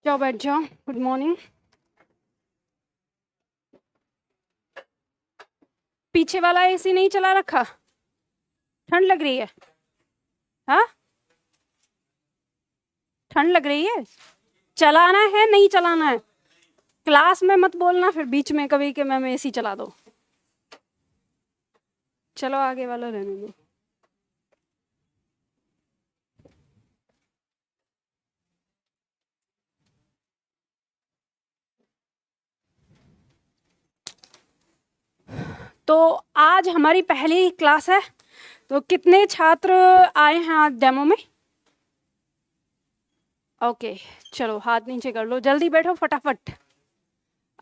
जाओ बैठ जाओ। Good morning. पीछे वाला एसी नहीं चला रखा? ठंड लग रही है? हाँ, ठंड लग रही है। चलाना है नहीं चलाना है? क्लास में मत बोलना फिर बीच में कभी कि मैम एसी चला दो। चलो आगे वाला रहने दो। तो आज हमारी पहली क्लास है। तो कितने छात्र आए हैं आज डेमो में? ओके, चलो हाथ नीचे कर लो, जल्दी बैठो फटाफट।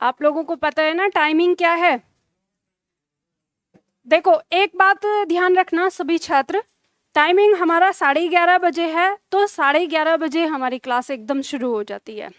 आप लोगों को पता है ना टाइमिंग क्या है? देखो एक बात ध्यान रखना सभी छात्र, टाइमिंग हमारा 11:30 बजे है, तो 11:30 बजे हमारी क्लास एकदम शुरू हो जाती है।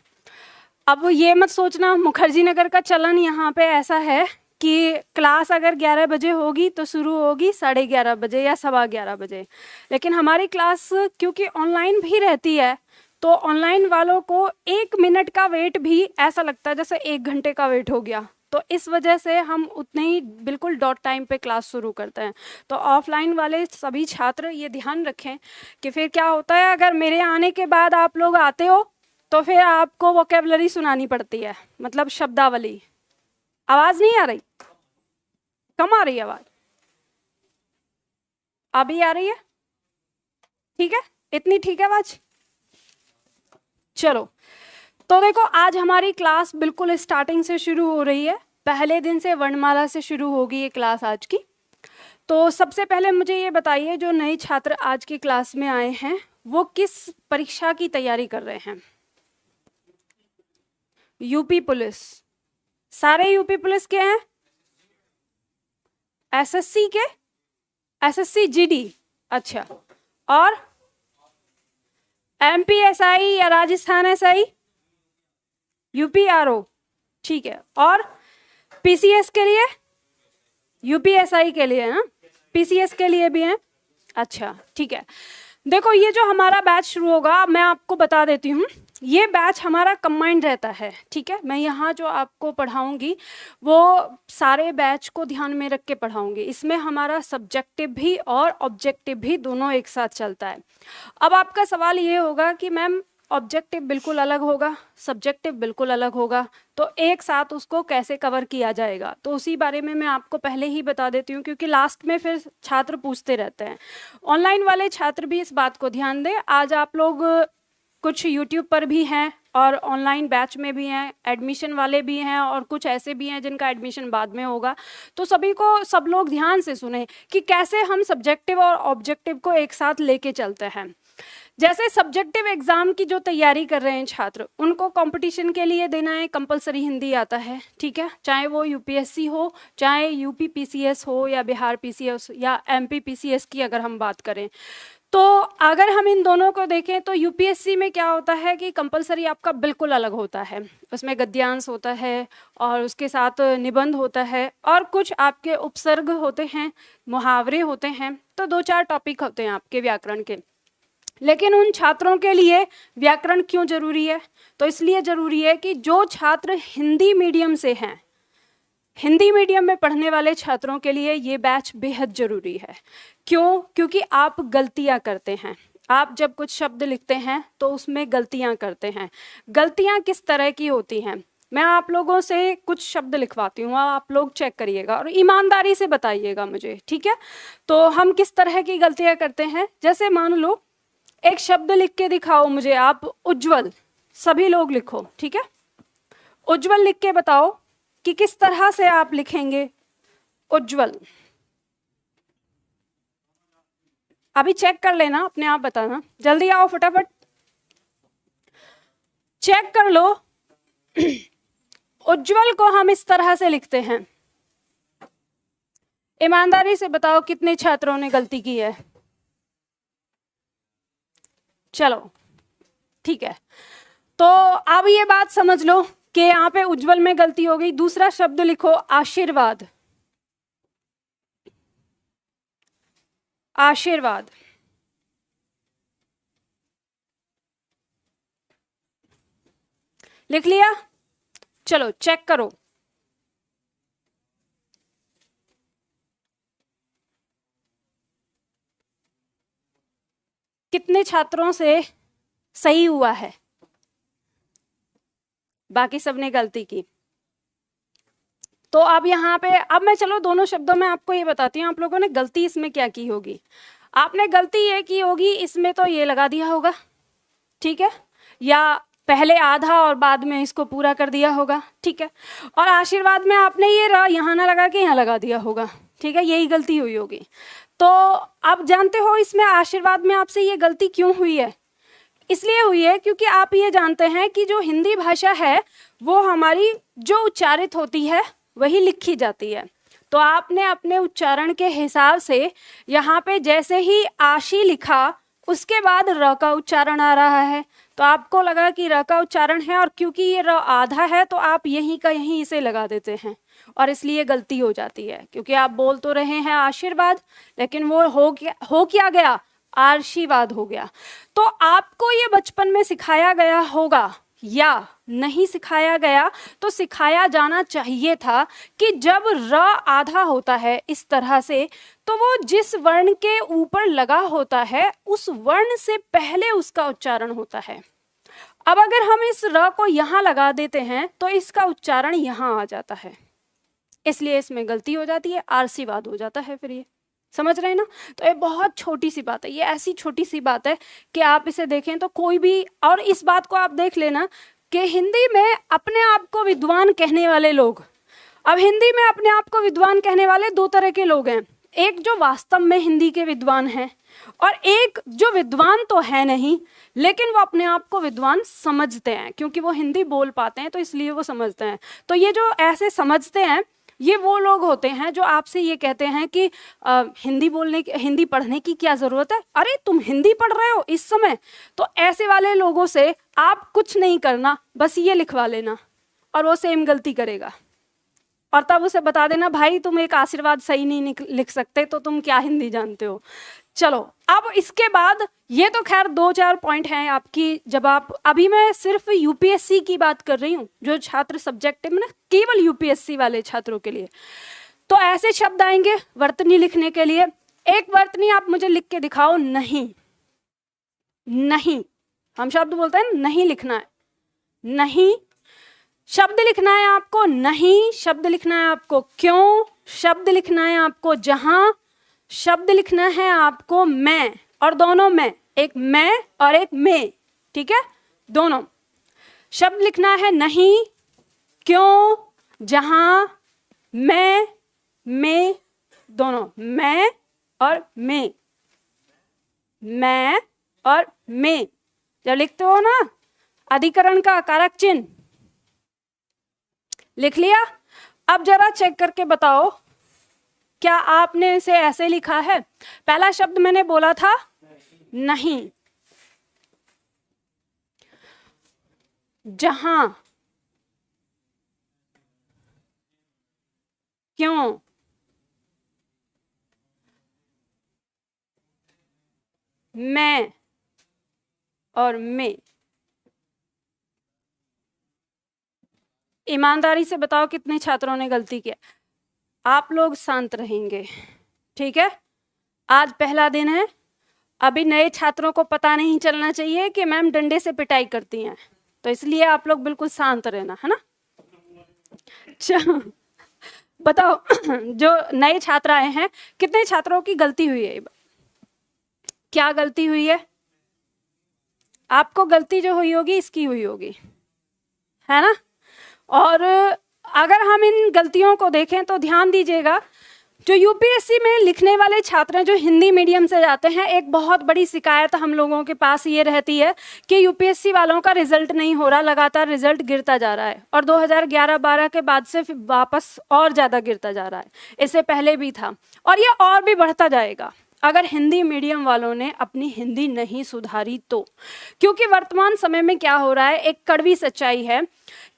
अब ये मत सोचना मुखर्जी नगर का चलन यहाँ पे ऐसा है कि क्लास अगर 11 बजे होगी तो शुरू होगी 11:30 बजे या 11:15 बजे। लेकिन हमारी क्लास क्योंकि ऑनलाइन भी रहती है, तो ऑनलाइन वालों को 1 मिनट का वेट भी ऐसा लगता है जैसे 1 घंटे का वेट हो गया। तो इस वजह से हम उतने ही बिल्कुल डॉट टाइम पे क्लास शुरू करते हैं। तो ऑफलाइन वाले सभी छात्र ये ध्यान रखें कि फिर क्या होता है, अगर मेरे आने के बाद आप लोग आते हो तो फिर आपको वोकेबलरी सुनानी पड़ती है, मतलब शब्दावली। आवाज नहीं आ रही? कम आ रही है आवाज? अभी आ रही है? ठीक है, इतनी ठीक है आवाज? चलो, तो देखो आज हमारी क्लास बिल्कुल स्टार्टिंग से शुरू हो रही है। पहले दिन से वर्णमाला से शुरू होगी ये क्लास आज की। तो सबसे पहले मुझे ये बताइए, जो नए छात्र आज की क्लास में आए हैं वो किस परीक्षा की तैयारी कर रहे हैं? UP police? सारे यूपी पुलिस के हैं? एसएससी के? SSC GD? अच्छा। और एमपी एसआई या राजस्थान एसआई? UP RO? ठीक है। और पीसीएस के लिए? यूपीएसआई के लिए ना, पीसीएस के लिए भी हैं? अच्छा ठीक है। देखो ये जो हमारा बैच शुरू होगा, मैं आपको बता देती हूँ, ये बैच हमारा कंबाइंड रहता है। ठीक है, मैं यहाँ जो आपको पढ़ाऊंगी वो सारे बैच को ध्यान में रख के पढ़ाऊंगी। इसमें हमारा सब्जेक्टिव भी और ऑब्जेक्टिव भी दोनों एक साथ चलता है। अब आपका सवाल ये होगा कि मैम ऑब्जेक्टिव बिल्कुल अलग होगा, सब्जेक्टिव बिल्कुल अलग होगा, तो एक साथ उसको कैसे कवर किया जाएगा? तो उसी बारे में मैं आपको पहले ही बता देती हूँ, क्योंकि लास्ट में फिर छात्र पूछते रहते हैं। ऑनलाइन वाले छात्र भी इस बात को ध्यान दें, आज आप लोग कुछ यूट्यूब पर भी हैं और ऑनलाइन बैच में भी हैं, एडमिशन वाले भी हैं और कुछ ऐसे भी हैं जिनका एडमिशन बाद में होगा। तो सभी को, सब लोग ध्यान से सुने कि कैसे हम सब्जेक्टिव और ऑब्जेक्टिव को एक साथ लेके चलते हैं। जैसे सब्जेक्टिव एग्जाम की जो तैयारी कर रहे हैं छात्र, उनको कंपटीशन के लिए देना है कंपलसरी हिंदी आता है। ठीक है, चाहे वो यूपीएससी हो, चाहे यूपी पीसीएस हो, या बिहार पीसीएस या एमपी पीसीएस की अगर हम बात करें, तो अगर हम इन दोनों को देखें तो यूपीएससी में क्या होता है कि कंपलसरी आपका बिल्कुल अलग होता है। उसमें गद्यांश होता है और उसके साथ निबंध होता है और कुछ आपके उपसर्ग होते हैं, मुहावरे होते हैं, तो 2-4 टॉपिक होते हैं आपके व्याकरण के। लेकिन उन छात्रों के लिए व्याकरण क्यों जरूरी है? तो इसलिए जरूरी है कि जो छात्र हिंदी मीडियम से हैं, हिंदी मीडियम में पढ़ने वाले छात्रों के लिए ये बैच बेहद जरूरी है। क्यों? क्योंकि आप गलतियां करते हैं। आप जब कुछ शब्द लिखते हैं तो उसमें गलतियां करते हैं। गलतियां किस तरह की होती हैं? मैं आप लोगों से कुछ शब्द लिखवाती हूँ, आप लोग चेक करिएगा और ईमानदारी से बताइएगा मुझे, ठीक है? तो हम किस तरह की गलतियां करते हैं, जैसे मान लो एक शब्द लिख के दिखाओ मुझे आप, उज्जवल। सभी लोग लिखो, ठीक है? उज्जवल लिख के बताओ कि किस तरह से आप लिखेंगे उज्जवल। अभी चेक कर लेना, अपने आप बताना, जल्दी आओ फटाफट चेक कर लो। उज्जवल को हम इस तरह से लिखते हैं। ईमानदारी से बताओ कितने छात्रों ने गलती की है? चलो ठीक है, तो अब ये बात समझ लो कि यहाँ पे उज्जवल में गलती हो गई। दूसरा शब्द लिखो आशीर्वाद। आशीर्वाद। लिख लिया? चलो चेक करो। कितने छात्रों से सही हुआ है? बाकी सबने गलती की। तो अब यहाँ पे अब मैं चलो दोनों शब्दों में आपको ये बताती हूँ आप लोगों ने गलती इसमें क्या की होगी। आपने गलती ये की होगी, इसमें तो ये लगा दिया होगा, ठीक है, या पहले आधा और बाद में इसको पूरा कर दिया होगा, ठीक है, और आशीर्वाद में आपने ये यहाँ ना लगा के यहाँ लगा दिया होगा, ठीक है, यही गलती हुई होगी। तो आप जानते हो इसमें आशीर्वाद में आपसे ये गलती क्यों हुई है? इसलिए हुई है क्योंकि आप ये जानते हैं कि जो हिंदी भाषा है वो हमारी जो उच्चारित होती है वही लिखी जाती है। तो आपने अपने उच्चारण के हिसाब से यहाँ पे जैसे ही आशी लिखा उसके बाद र का उच्चारण आ रहा है, तो आपको लगा कि र का उच्चारण है, और क्योंकि ये र आधा है तो आप यहीं का यहीं इसे लगा देते हैं और इसलिए गलती हो जाती है। क्योंकि आप बोल तो रहे हैं आशीर्वाद, लेकिन वो हो क्या गया? आशीर्वाद हो गया। तो आपको ये बचपन में सिखाया गया होगा या नहीं सिखाया गया, तो सिखाया जाना चाहिए था कि जब र आधा होता है इस तरह से, तो वो जिस वर्ण के ऊपर लगा होता है उस वर्ण से पहले उसका उच्चारण होता है। अब अगर हम इस र को यहाँ लगा देते हैं तो इसका उच्चारण यहाँ आ जाता है, इसलिए इसमें गलती हो जाती है, आशीर्वाद हो जाता है। फिर ये समझ रहे हैं ना? तो ये बहुत छोटी सी बात है, ये ऐसी छोटी सी बात है कि आप इसे देखें तो कोई भी, और इस बात को आप देख लेना कि हिंदी में अपने आप को विद्वान कहने वाले लोग, अब हिंदी में अपने आप को विद्वान कहने वाले दो तरह के लोग हैं, एक जो वास्तव में हिंदी के विद्वान हैं और एक जो विद्वान तो है नहीं लेकिन वो अपने आप को विद्वान समझते हैं, क्योंकि वो हिंदी बोल पाते हैं तो इसलिए वो समझते हैं। तो ये जो ऐसे समझते हैं ये वो लोग होते हैं जो आपसे ये कहते हैं कि हिंदी पढ़ने की क्या ज़रूरत है, अरे तुम हिंदी पढ़ रहे हो इस समय, तो ऐसे वाले लोगों से आप कुछ नहीं करना, बस ये लिखवा लेना और वो सेम गलती करेगा, और तब उसे बता देना भाई तुम एक आशीर्वाद सही नहीं लिख सकते तो तुम क्या हिंदी जानते हो। चलो अब इसके बाद ये तो खैर 2-4 पॉइंट हैं आपकी, जब आप, अभी मैं सिर्फ यूपीएससी की बात कर रही हूँ, जो छात्र सब्जेक्ट है ना, केवल यूपीएससी वाले छात्रों के लिए। तो ऐसे शब्द आएंगे वर्तनी लिखने के लिए। एक वर्तनी आप मुझे लिख के दिखाओ, नहीं। नहीं हम शब्द बोलते हैं नहीं लिखना है, नहीं शब्द लिखना है आपको, नहीं शब्द लिखना है आपको, क्यों शब्द लिखना है आपको, जहां शब्द लिखना है आपको, मैं, और दोनों में, एक मैं और एक में, ठीक है, दोनों शब्द लिखना है, नहीं, क्यों, जहां, मैं दोनों, मैं और में, मैं और में। जब लिखते हो ना अधिकरण का कारक चिन्ह लिख लिया। अब जरा चेक करके बताओ क्या आपने इसे ऐसे लिखा है? पहला शब्द मैंने बोला था नहीं, जहां, क्यों, मैं और में। ईमानदारी से बताओ कितने छात्रों ने गलती किया? आप लोग शांत रहेंगे, ठीक है? आज पहला दिन है, अभी नए छात्रों को पता नहीं चलना चाहिए कि मैम डंडे से पिटाई करती हैं, तो इसलिए आप लोग बिल्कुल शांत रहना, है ना? चलो बताओ जो नए छात्र आए हैं कितने छात्रों की गलती हुई है? क्या गलती हुई है? आपको गलती जो हुई होगी इसकी हुई होगी, है ना? और अगर हम इन गलतियों को देखें तो ध्यान दीजिएगा, जो यूपीएससी में लिखने वाले छात्र हैं जो हिंदी मीडियम से जाते हैं, एक बहुत बड़ी शिकायत हम लोगों के पास ये रहती है कि यूपीएससी वालों का रिजल्ट नहीं हो रहा, लगातार रिजल्ट गिरता जा रहा है, और 2011-12 के बाद से फिर वापस और ज़्यादा गिरता जा रहा है। इससे पहले भी था और ये और भी बढ़ता जाएगा अगर हिंदी मीडियम वालों ने अपनी हिंदी नहीं सुधारी तो। क्योंकि वर्तमान समय में क्या हो रहा है, एक कड़वी सच्चाई है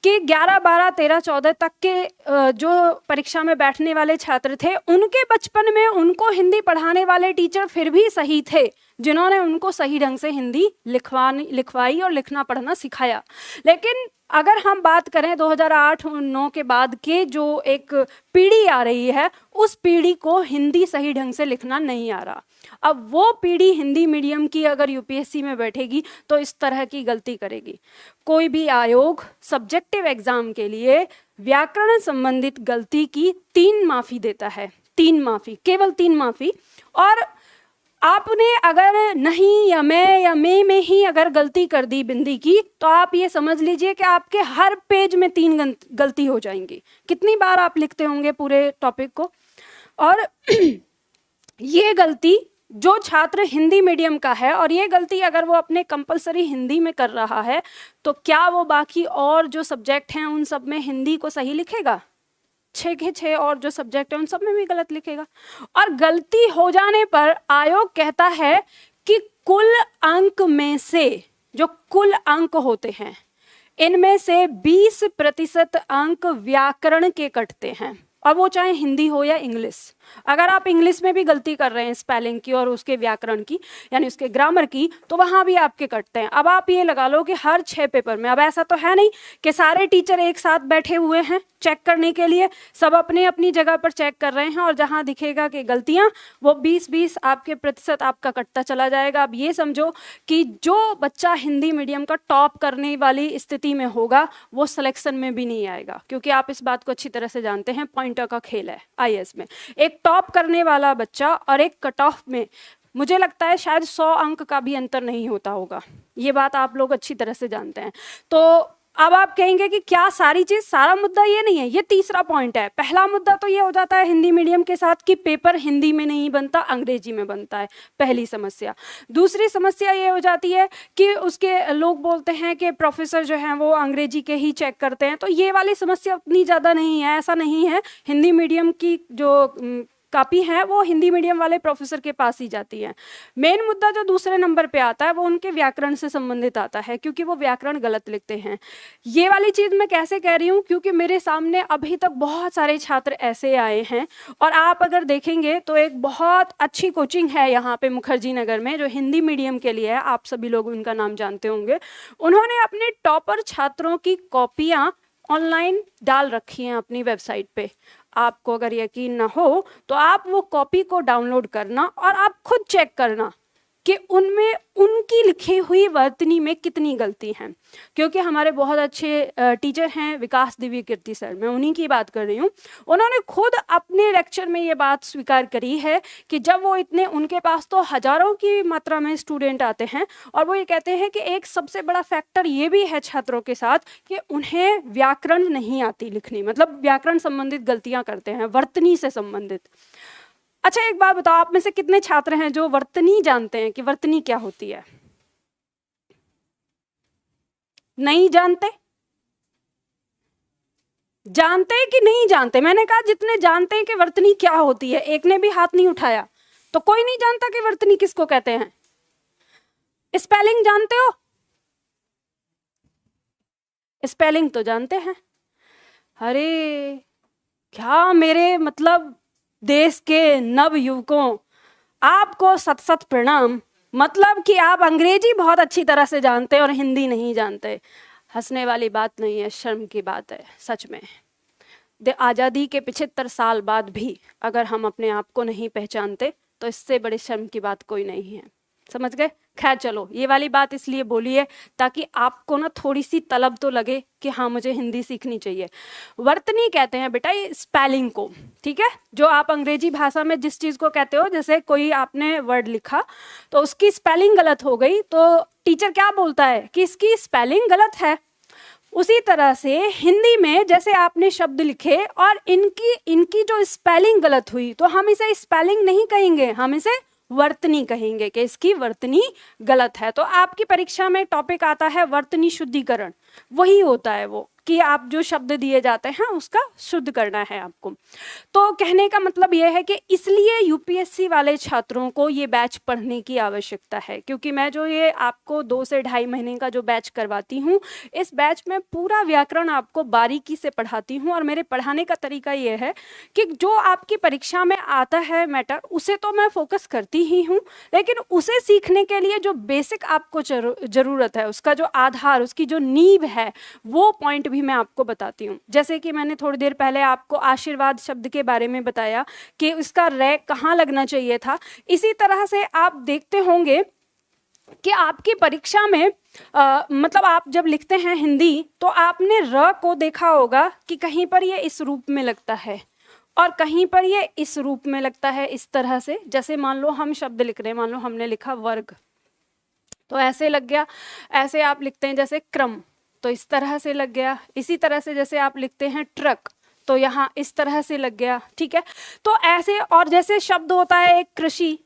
कि 11, 12, 13, 14 तक के जो परीक्षा में बैठने वाले छात्र थे, उनके बचपन में उनको हिंदी पढ़ाने वाले टीचर फिर भी सही थे, जिन्होंने उनको सही ढंग से हिंदी लिखवाई और लिखना पढ़ना सिखाया। लेकिन अगर हम बात करें 2008-9 के बाद के जो एक पीढ़ी आ रही है, उस पीढ़ी को हिंदी सही ढंग से लिखना नहीं आ रहा। अब वो पीढ़ी हिंदी मीडियम की अगर यूपीएससी में बैठेगी तो इस तरह की गलती करेगी। कोई भी आयोग सब्जेक्टिव एग्जाम के लिए व्याकरण संबंधित गलती की 3 माफी देता है, 3 माफी, केवल 3 माफी। और आपने अगर नहीं या मैं में ही अगर गलती कर दी बिंदी की, तो आप ये समझ लीजिए कि आपके हर पेज में 3 गलती हो जाएंगी। कितनी बार आप लिखते होंगे पूरे टॉपिक को। और ये गलती जो छात्र हिंदी मीडियम का है और ये गलती अगर वो अपने कंपलसरी हिंदी में कर रहा है, तो क्या वो बाकी और जो सब्जेक्ट हैं उन सब में हिंदी को सही लिखेगा? 6 के 6 और जो सब्जेक्ट है उन सब में भी गलत लिखेगा। और गलती हो जाने पर आयोग कहता है कि कुल अंक में से, जो कुल अंक होते हैं, इनमें से 20% अंक व्याकरण के कटते हैं, और वो चाहे हिंदी हो या इंग्लिश। अगर आप इंग्लिश में भी गलती कर रहे हैं स्पेलिंग की और उसके व्याकरण की, यानी उसके ग्रामर की, तो वहाँ भी आपके कटते हैं। अब आप ये लगा लो कि हर 6 पेपर में, अब ऐसा तो है नहीं कि सारे टीचर एक साथ बैठे हुए हैं चेक करने के लिए, सब अपने अपनी जगह पर चेक कर रहे हैं, और जहाँ दिखेगा कि गलतियाँ, वो 20-20 आपके प्रतिशत आपका कटता चला जाएगा। अब ये समझो कि जो बच्चा हिंदी मीडियम का टॉप करने वाली स्थिति में होगा, वो सिलेक्शन में भी नहीं आएगा, क्योंकि आप इस बात को अच्छी तरह से जानते हैं, पॉइंटर का खेल है आईएएस में। एक टॉप करने वाला बच्चा और एक कट ऑफ में मुझे लगता है शायद 100 अंक का भी अंतर नहीं होता होगा। ये बात आप लोग अच्छी तरह से जानते हैं। तो अब आप कहेंगे कि क्या सारी चीज, सारा मुद्दा ये नहीं है, ये तीसरा पॉइंट है। पहला मुद्दा तो ये हो जाता है हिंदी मीडियम के साथ कि पेपर हिंदी में नहीं बनता, अंग्रेजी में बनता है, पहली समस्या। दूसरी समस्या ये हो जाती है कि उसके लोग बोलते हैं कि प्रोफेसर जो हैं वो अंग्रेजी के ही चेक करते हैं, तो ये वाली समस्या उतनी ज़्यादा नहीं है, ऐसा नहीं है। हिंदी मीडियम की जो कापी है वो हिंदी मीडियम वाले प्रोफेसर के पास ही जाती है। मेन मुद्दा जो दूसरे नंबर पे आता है वो उनके व्याकरण से संबंधित आता है, क्योंकि वो व्याकरण गलत लिखते हैं। ये वाली चीज़ मैं कैसे कह रही हूँ, क्योंकि मेरे सामने अभी तक बहुत सारे छात्र ऐसे आए हैं, और आप अगर देखेंगे तो एक बहुत अच्छी कोचिंग है यहाँ पे मुखर्जी नगर में, जो हिंदी मीडियम के लिए है, आप सभी लोग उनका नाम जानते होंगे। उन्होंने अपने टॉपर छात्रों की कॉपियाँ ऑनलाइन डाल रखी हैं अपनी वेबसाइट पे। आपको अगर यकीन ना हो तो आप वो कॉपी को डाउनलोड करना और आप खुद चेक करना कि उनमें उनकी लिखी हुई वर्तनी में कितनी गलती हैं। क्योंकि हमारे बहुत अच्छे टीचर हैं विकास दिव्य कीर्ति सर, मैं उन्हीं की बात कर रही हूँ। उन्होंने खुद अपने लेक्चर में ये बात स्वीकार करी है कि जब वो इतने, उनके पास तो हजारों की मात्रा में स्टूडेंट आते हैं, और वो ये कहते हैं कि एक सबसे बड़ा फैक्टर ये भी है छात्रों के साथ कि उन्हें व्याकरण नहीं आती लिखनी, मतलब व्याकरण संबंधित गलतियाँ करते हैं, वर्तनी से संबंधित। अच्छा एक बात बताओ, आप में से कितने छात्र हैं जो वर्तनी जानते हैं कि वर्तनी क्या होती है? नहीं जानते? जानते हैं कि नहीं जानते? मैंने कहा जितने जानते हैं कि वर्तनी क्या होती है, एक ने भी हाथ नहीं उठाया। तो कोई नहीं जानता कि वर्तनी किसको कहते हैं। स्पेलिंग जानते हो? स्पेलिंग तो जानते हैं। अरे क्या मेरे मतलब देश के नव युवकों, आपको सत सत प्रणाम। मतलब कि आप अंग्रेजी बहुत अच्छी तरह से जानते हैं और हिंदी नहीं जानते। हंसने वाली बात नहीं है, शर्म की बात है सच में। आज़ादी के 75 साल बाद भी अगर हम अपने आप को नहीं पहचानते तो इससे बड़े शर्म की बात कोई नहीं है। समझ गए? खैर चलो, ये वाली बात इसलिए बोली है ताकि आपको ना थोड़ी सी तलब तो लगे कि हाँ मुझे हिंदी सीखनी चाहिए। वर्तनी कहते हैं बेटा ये स्पेलिंग को, ठीक है? जो आप अंग्रेजी भाषा में जिस चीज़ को कहते हो, जैसे कोई आपने वर्ड लिखा तो उसकी स्पेलिंग गलत हो गई तो टीचर क्या बोलता है कि इसकी स्पेलिंग गलत है। उसी तरह से हिंदी में जैसे आपने शब्द लिखे और इनकी जो स्पेलिंग गलत हुई तो हम इसे स्पेलिंग नहीं कहेंगे, हम इसे वर्तनी कहेंगे कि इसकी वर्तनी गलत है। तो आपकी परीक्षा में टॉपिक आता है वर्तनी शुद्धिकरण, वही होता है वो। कि आप जो शब्द दिए जाते हैं उसका शुद्ध करना है आपको। तो कहने का मतलब यह है कि इसलिए यूपीएससी वाले छात्रों को ये बैच पढ़ने की आवश्यकता है, क्योंकि मैं जो ये आपको 2 से ढाई महीने का जो बैच करवाती हूँ, इस बैच में पूरा व्याकरण आपको बारीकी से पढ़ाती हूँ। और मेरे पढ़ाने का तरीका ये है कि जो आपकी परीक्षा में आता है मैटर, उसे तो मैं फोकस करती ही हूँ, लेकिन उसे सीखने के लिए जो बेसिक आपको ज़रूरत है, उसका जो आधार, उसकी जो नींव है, वो पॉइंट भी मैं आपको बताती हूँ। जैसे कि मैंने थोड़ी देर पहले आपको आशीर्वाद शब्द के बारे में बताया कि उसका रे कहाँ लगना चाहिए था, इसी तरह से आप देखते होंगे कि आपकी परीक्षा में मतलब आप जब लिखते हैं हिंदी, तो आपने र को देखा होगा कि कहीं पर ये इस रूप में लगता है और कहीं पर ये इस रूप में लगता है, इस तरह से। जैसे मान लो हम शब्द लिख रहे हैं, मान लो हमने लिखा वर्ग, तो ऐसे लग गया। ऐसे आप लिखते हैं जैसे क्रम, तो इस तरह से लग गया। इसी तरह से जैसे आप लिखते हैं ट्रक, तो यहाँ इस तरह से लग गया, ठीक है। तो ऐसे, और जैसे शब्द होता है एक कृषि,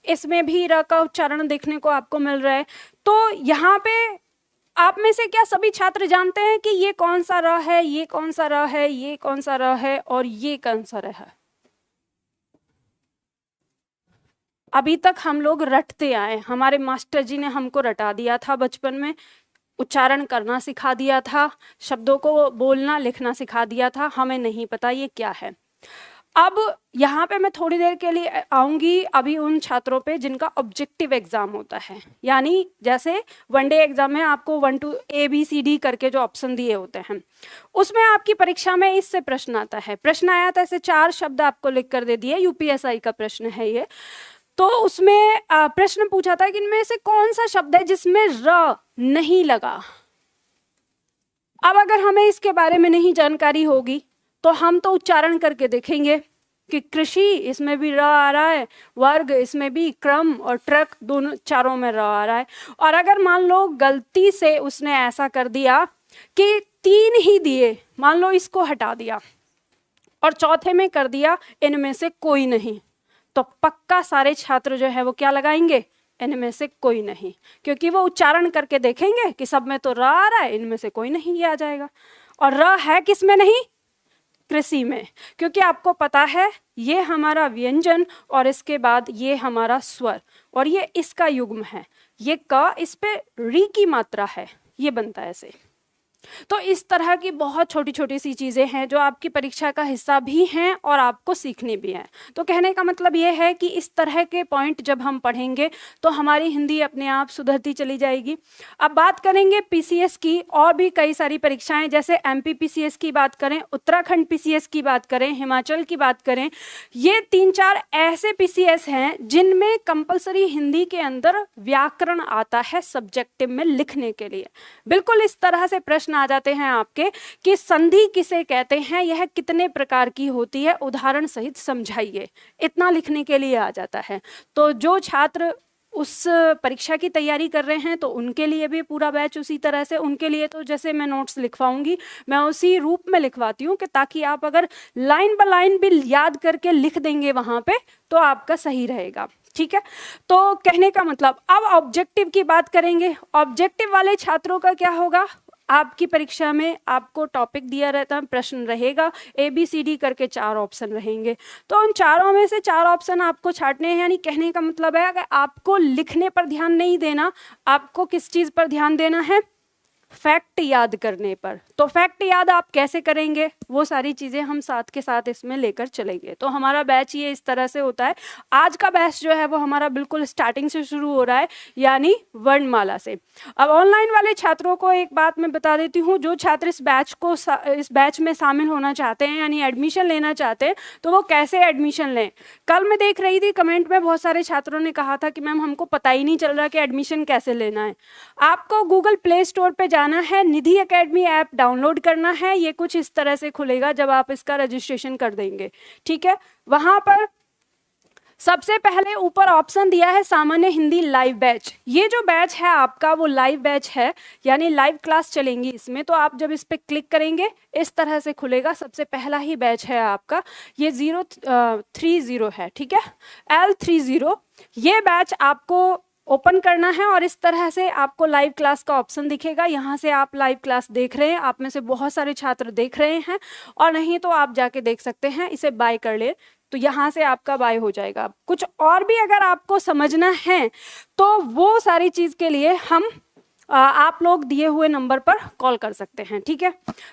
इसमें भी र का उच्चारण देखने को आपको मिल रहा है। तो यहाँ पे आप में से क्या सभी छात्र जानते हैं कि ये कौन सा र है, ये कौन सा र है, ये कौन सा र है और ये कौन सा र है? अभी तक हम लोग रटते आए, हमारे मास्टर जी ने हमको रटा दिया था बचपन में, उच्चारण करना सिखा दिया था, शब्दों को बोलना लिखना सिखा दिया था, हमें नहीं पता ये क्या है। अब यहाँ पे मैं थोड़ी देर के लिए आऊँगी अभी उन छात्रों पे जिनका ऑब्जेक्टिव एग्जाम होता है, यानी जैसे वनडे एग्जाम में आपको 1 to ABCD करके जो ऑप्शन दिए होते हैं, उसमें आपकी परीक्षा में इससे प्रश्न आता है। प्रश्न आया था, ऐसे 4 शब्द आपको लिख कर दे दिए, यूपीएसआई का प्रश्न है ये। तो उसमें प्रश्न पूछा था कि इनमें से कौन सा शब्द है जिसमें र नहीं लगा। अब अगर हमें इसके बारे में नहीं जानकारी होगी तो हम तो उच्चारण करके देखेंगे कि कृषि, इसमें भी र आ रहा है, वर्ग, इसमें भी, क्रम और ट्रक, दोनों चारों में र आ रहा है। और अगर मान लो गलती से उसने ऐसा कर दिया कि 3 ही दिए, मान लो इसको हटा दिया और चौथे में कर दिया इनमें से कोई नहीं, तो पक्का सारे छात्र जो है वो क्या लगाएंगे? इनमें से कोई नहीं, क्योंकि वो उच्चारण करके देखेंगे कि सब में तो र आ रहा है, इनमें से कोई नहीं, ये आ जाएगा। और र है किस में नहीं? कृषि में, क्योंकि आपको पता है ये हमारा व्यंजन और इसके बाद ये हमारा स्वर और ये इसका युग्म है, ये क, इस पे री की मात्रा है, ये बनता है ऐसे। तो इस तरह की बहुत छोटी छोटी सी चीज़ें हैं जो आपकी परीक्षा का हिस्सा भी हैं और आपको सीखनी भी हैं। तो कहने का मतलब ये है कि इस तरह के पॉइंट जब हम पढ़ेंगे तो हमारी हिंदी अपने आप सुधरती चली जाएगी। अब बात करेंगे पीसीएस की, और भी कई सारी परीक्षाएं, जैसे एमपी पीसीएस की बात करें, उत्तराखंड पीसीएस की बात करें, हिमाचल की बात करें, ये 3-4 ऐसे पीसीएस हैं जिनमें कंपलसरी हिंदी के अंदर व्याकरण आता है सब्जेक्टिव में लिखने के लिए। बिल्कुल इस तरह से प्रश्न आ जाते हैं आपके कि संधि किसे कहते हैं, यह कितने प्रकार की होती है, उदाहरण सहित समझाइए, इतना लिखने के लिए आ जाता है। तो जो छात्र उस परीक्षा की तैयारी कर रहे हैं तो उनके लिए भी पूरा बैच उसी तरह से, उनके लिए तो जैसे मैं नोट्स लिखवाऊंगी मैं उसी रूप में लिखवाती हूँ कि ताकि आप अगर लाइन बाय लाइन भी याद करके लिख देंगे वहाँ पे तो आपका सही रहेगा, ठीक है। तो कहने का मतलब, अब ऑब्जेक्टिव की बात करेंगे। ऑब्जेक्टिव वाले छात्रों का क्या होगा? आपकी परीक्षा में आपको टॉपिक दिया रहता है, प्रश्न रहेगा, ABCD करके 4 ऑप्शन रहेंगे, तो उन चारों में से 4 ऑप्शन आपको छांटने हैं। यानी कहने का मतलब है कि आपको लिखने पर ध्यान नहीं देना, आपको किस चीज़ पर ध्यान देना है? फैक्ट याद करने पर। तो फैक्ट याद आप कैसे करेंगे, वो सारी चीज़ें हम साथ के साथ इसमें लेकर चलेंगे। तो हमारा बैच ये इस तरह से होता है। आज का बैच जो है वो हमारा बिल्कुल स्टार्टिंग से शुरू हो रहा है, यानी वर्णमाला से। अब ऑनलाइन वाले छात्रों को एक बात मैं बता देती हूँ, जो छात्र इस बैच में शामिल होना चाहते हैं यानी एडमिशन लेना चाहते हैं, तो वो कैसे एडमिशन लें। कल मैं देख रही थी कमेंट में बहुत सारे छात्रों ने कहा था कि मैम हमको पता ही नहीं चल रहा कि एडमिशन कैसे लेना है। आपको गूगल प्ले स्टोर पर जाना है, निधि एकेडमी ऐप डाउनलोड करना है, ये कुछ इस तरह से खुलेगा जब आप इसका रजिस्ट्रेशन कर देंगे, ठीक है। वहां पर सबसे पहले ऊपर ऑप्शन दिया है सामान्य हिंदी लाइव बैच। ये जो बैच है आपका वो लाइव बैच है, यानी लाइव क्लास चलेंगी इसमें। तो आप जब इस पर क्लिक करेंगे इस तरह से खुलेगा, सबसे पहला ही बैच है आपका, ये 030 है, ठीक है, L30। ये बैच आपको ओपन करना है और इस तरह से आपको लाइव क्लास का ऑप्शन दिखेगा। यहाँ से आप लाइव क्लास देख रहे हैं, आप में से बहुत सारे छात्र देख रहे हैं, और नहीं तो आप जाके देख सकते हैं, इसे बाय कर ले तो यहाँ से आपका बाय हो जाएगा। कुछ और भी अगर आपको समझना है तो वो सारी चीज़ के लिए हम आप लोग दिए हुए नंबर पर कॉल कर सकते हैं, ठीक है।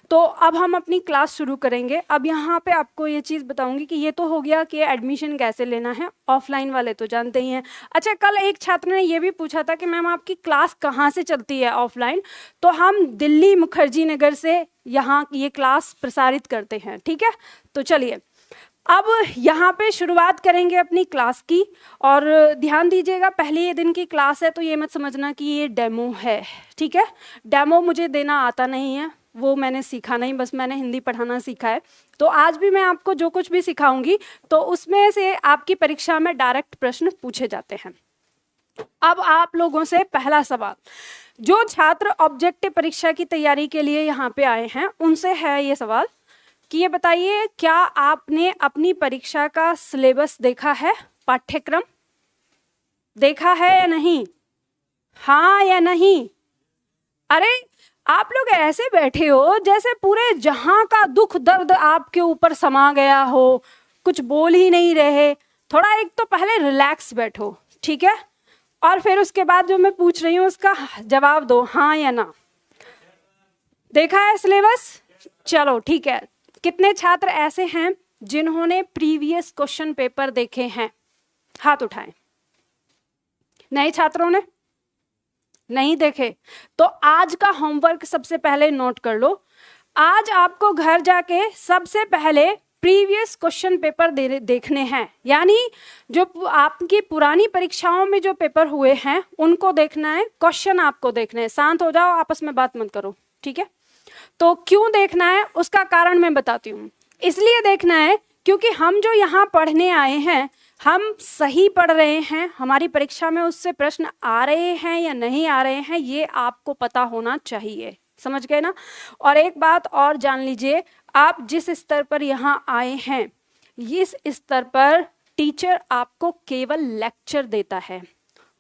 तो अब हम अपनी क्लास शुरू करेंगे। अब यहाँ पे आपको ये चीज़ बताऊंगी कि ये तो हो गया कि एडमिशन कैसे लेना है, ऑफलाइन वाले तो जानते ही हैं। अच्छा, कल एक छात्र ने ये भी पूछा था कि मैम आपकी क्लास कहाँ से चलती है ऑफलाइन, तो हम दिल्ली मुखर्जी नगर से यहाँ ये क्लास प्रसारित करते हैं, ठीक है। तो चलिए अब यहाँ पे शुरुआत करेंगे अपनी क्लास की, और ध्यान दीजिएगा पहले दिन की क्लास है तो ये मत समझना कि ये डेमो है, ठीक है। डेमो मुझे देना आता नहीं है, वो मैंने सीखा नहीं, बस मैंने हिंदी पढ़ाना सीखा है। तो आज भी मैं आपको जो कुछ भी सिखाऊंगी तो उसमें से आपकी परीक्षा में डायरेक्ट प्रश्न पूछे जाते हैं। अब आप लोगों से पहला सवाल, जो छात्र ऑब्जेक्टिव परीक्षा की तैयारी के लिए यहाँ पे आए हैं उनसे है ये सवाल कि ये बताइए, क्या आपने अपनी परीक्षा का सिलेबस देखा है, पाठ्यक्रम देखा है या नहीं, हाँ या नहीं? अरे आप लोग ऐसे बैठे हो जैसे पूरे जहां का दुख दर्द आपके ऊपर समा गया हो, कुछ बोल ही नहीं रहे। थोड़ा एक तो पहले रिलैक्स बैठो, ठीक है, और फिर उसके बाद जो मैं पूछ रही हूँ उसका जवाब दो, हाँ या ना। देखा है सिलेबस? चलो ठीक है। कितने छात्र ऐसे हैं जिन्होंने प्रीवियस क्वेश्चन पेपर देखे हैं? हाथ उठाएं। नए छात्रों ने नहीं देखे तो आज का होमवर्क सबसे पहले नोट कर लो। आज आपको घर जाके सबसे पहले प्रीवियस क्वेश्चन पेपर देखने हैं, यानी जो आपकी पुरानी परीक्षाओं में जो पेपर हुए हैं उनको देखना है, क्वेश्चन आपको देखने हैं। शांत हो जाओ, आपस में बात मत करो, ठीक है। तो क्यों देखना है उसका कारण मैं बताती हूँ। इसलिए देखना है क्योंकि हम जो यहाँ पढ़ने आए हैं हम सही पढ़ रहे हैं, हमारी परीक्षा में उससे प्रश्न आ रहे हैं या नहीं आ रहे हैं, ये आपको पता होना चाहिए। समझ गए ना? और एक बात और जान लीजिए, आप जिस स्तर पर यहाँ आए हैं इस स्तर पर टीचर आपको केवल लेक्चर देता है,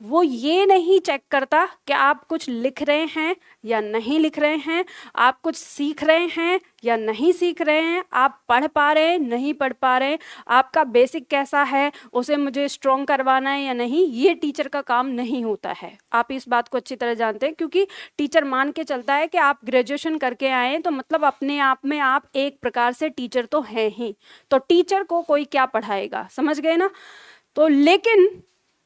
वो ये नहीं चेक करता कि आप कुछ लिख रहे हैं या नहीं लिख रहे हैं, आप कुछ सीख रहे हैं या नहीं सीख रहे हैं, आप पढ़ पा रहे हैं नहीं पढ़ पा रहे हैं, आपका बेसिक कैसा है उसे मुझे स्ट्रॉन्ग करवाना है या नहीं, ये टीचर का काम नहीं होता है। आप इस बात को अच्छी तरह जानते हैं, क्योंकि टीचर मान के चलता है कि आप ग्रेजुएशन करके आए हैं तो मतलब अपने आप में आप एक प्रकार से टीचर तो हैं ही, तो टीचर को कोई क्या पढ़ाएगा, समझ गए ना? तो लेकिन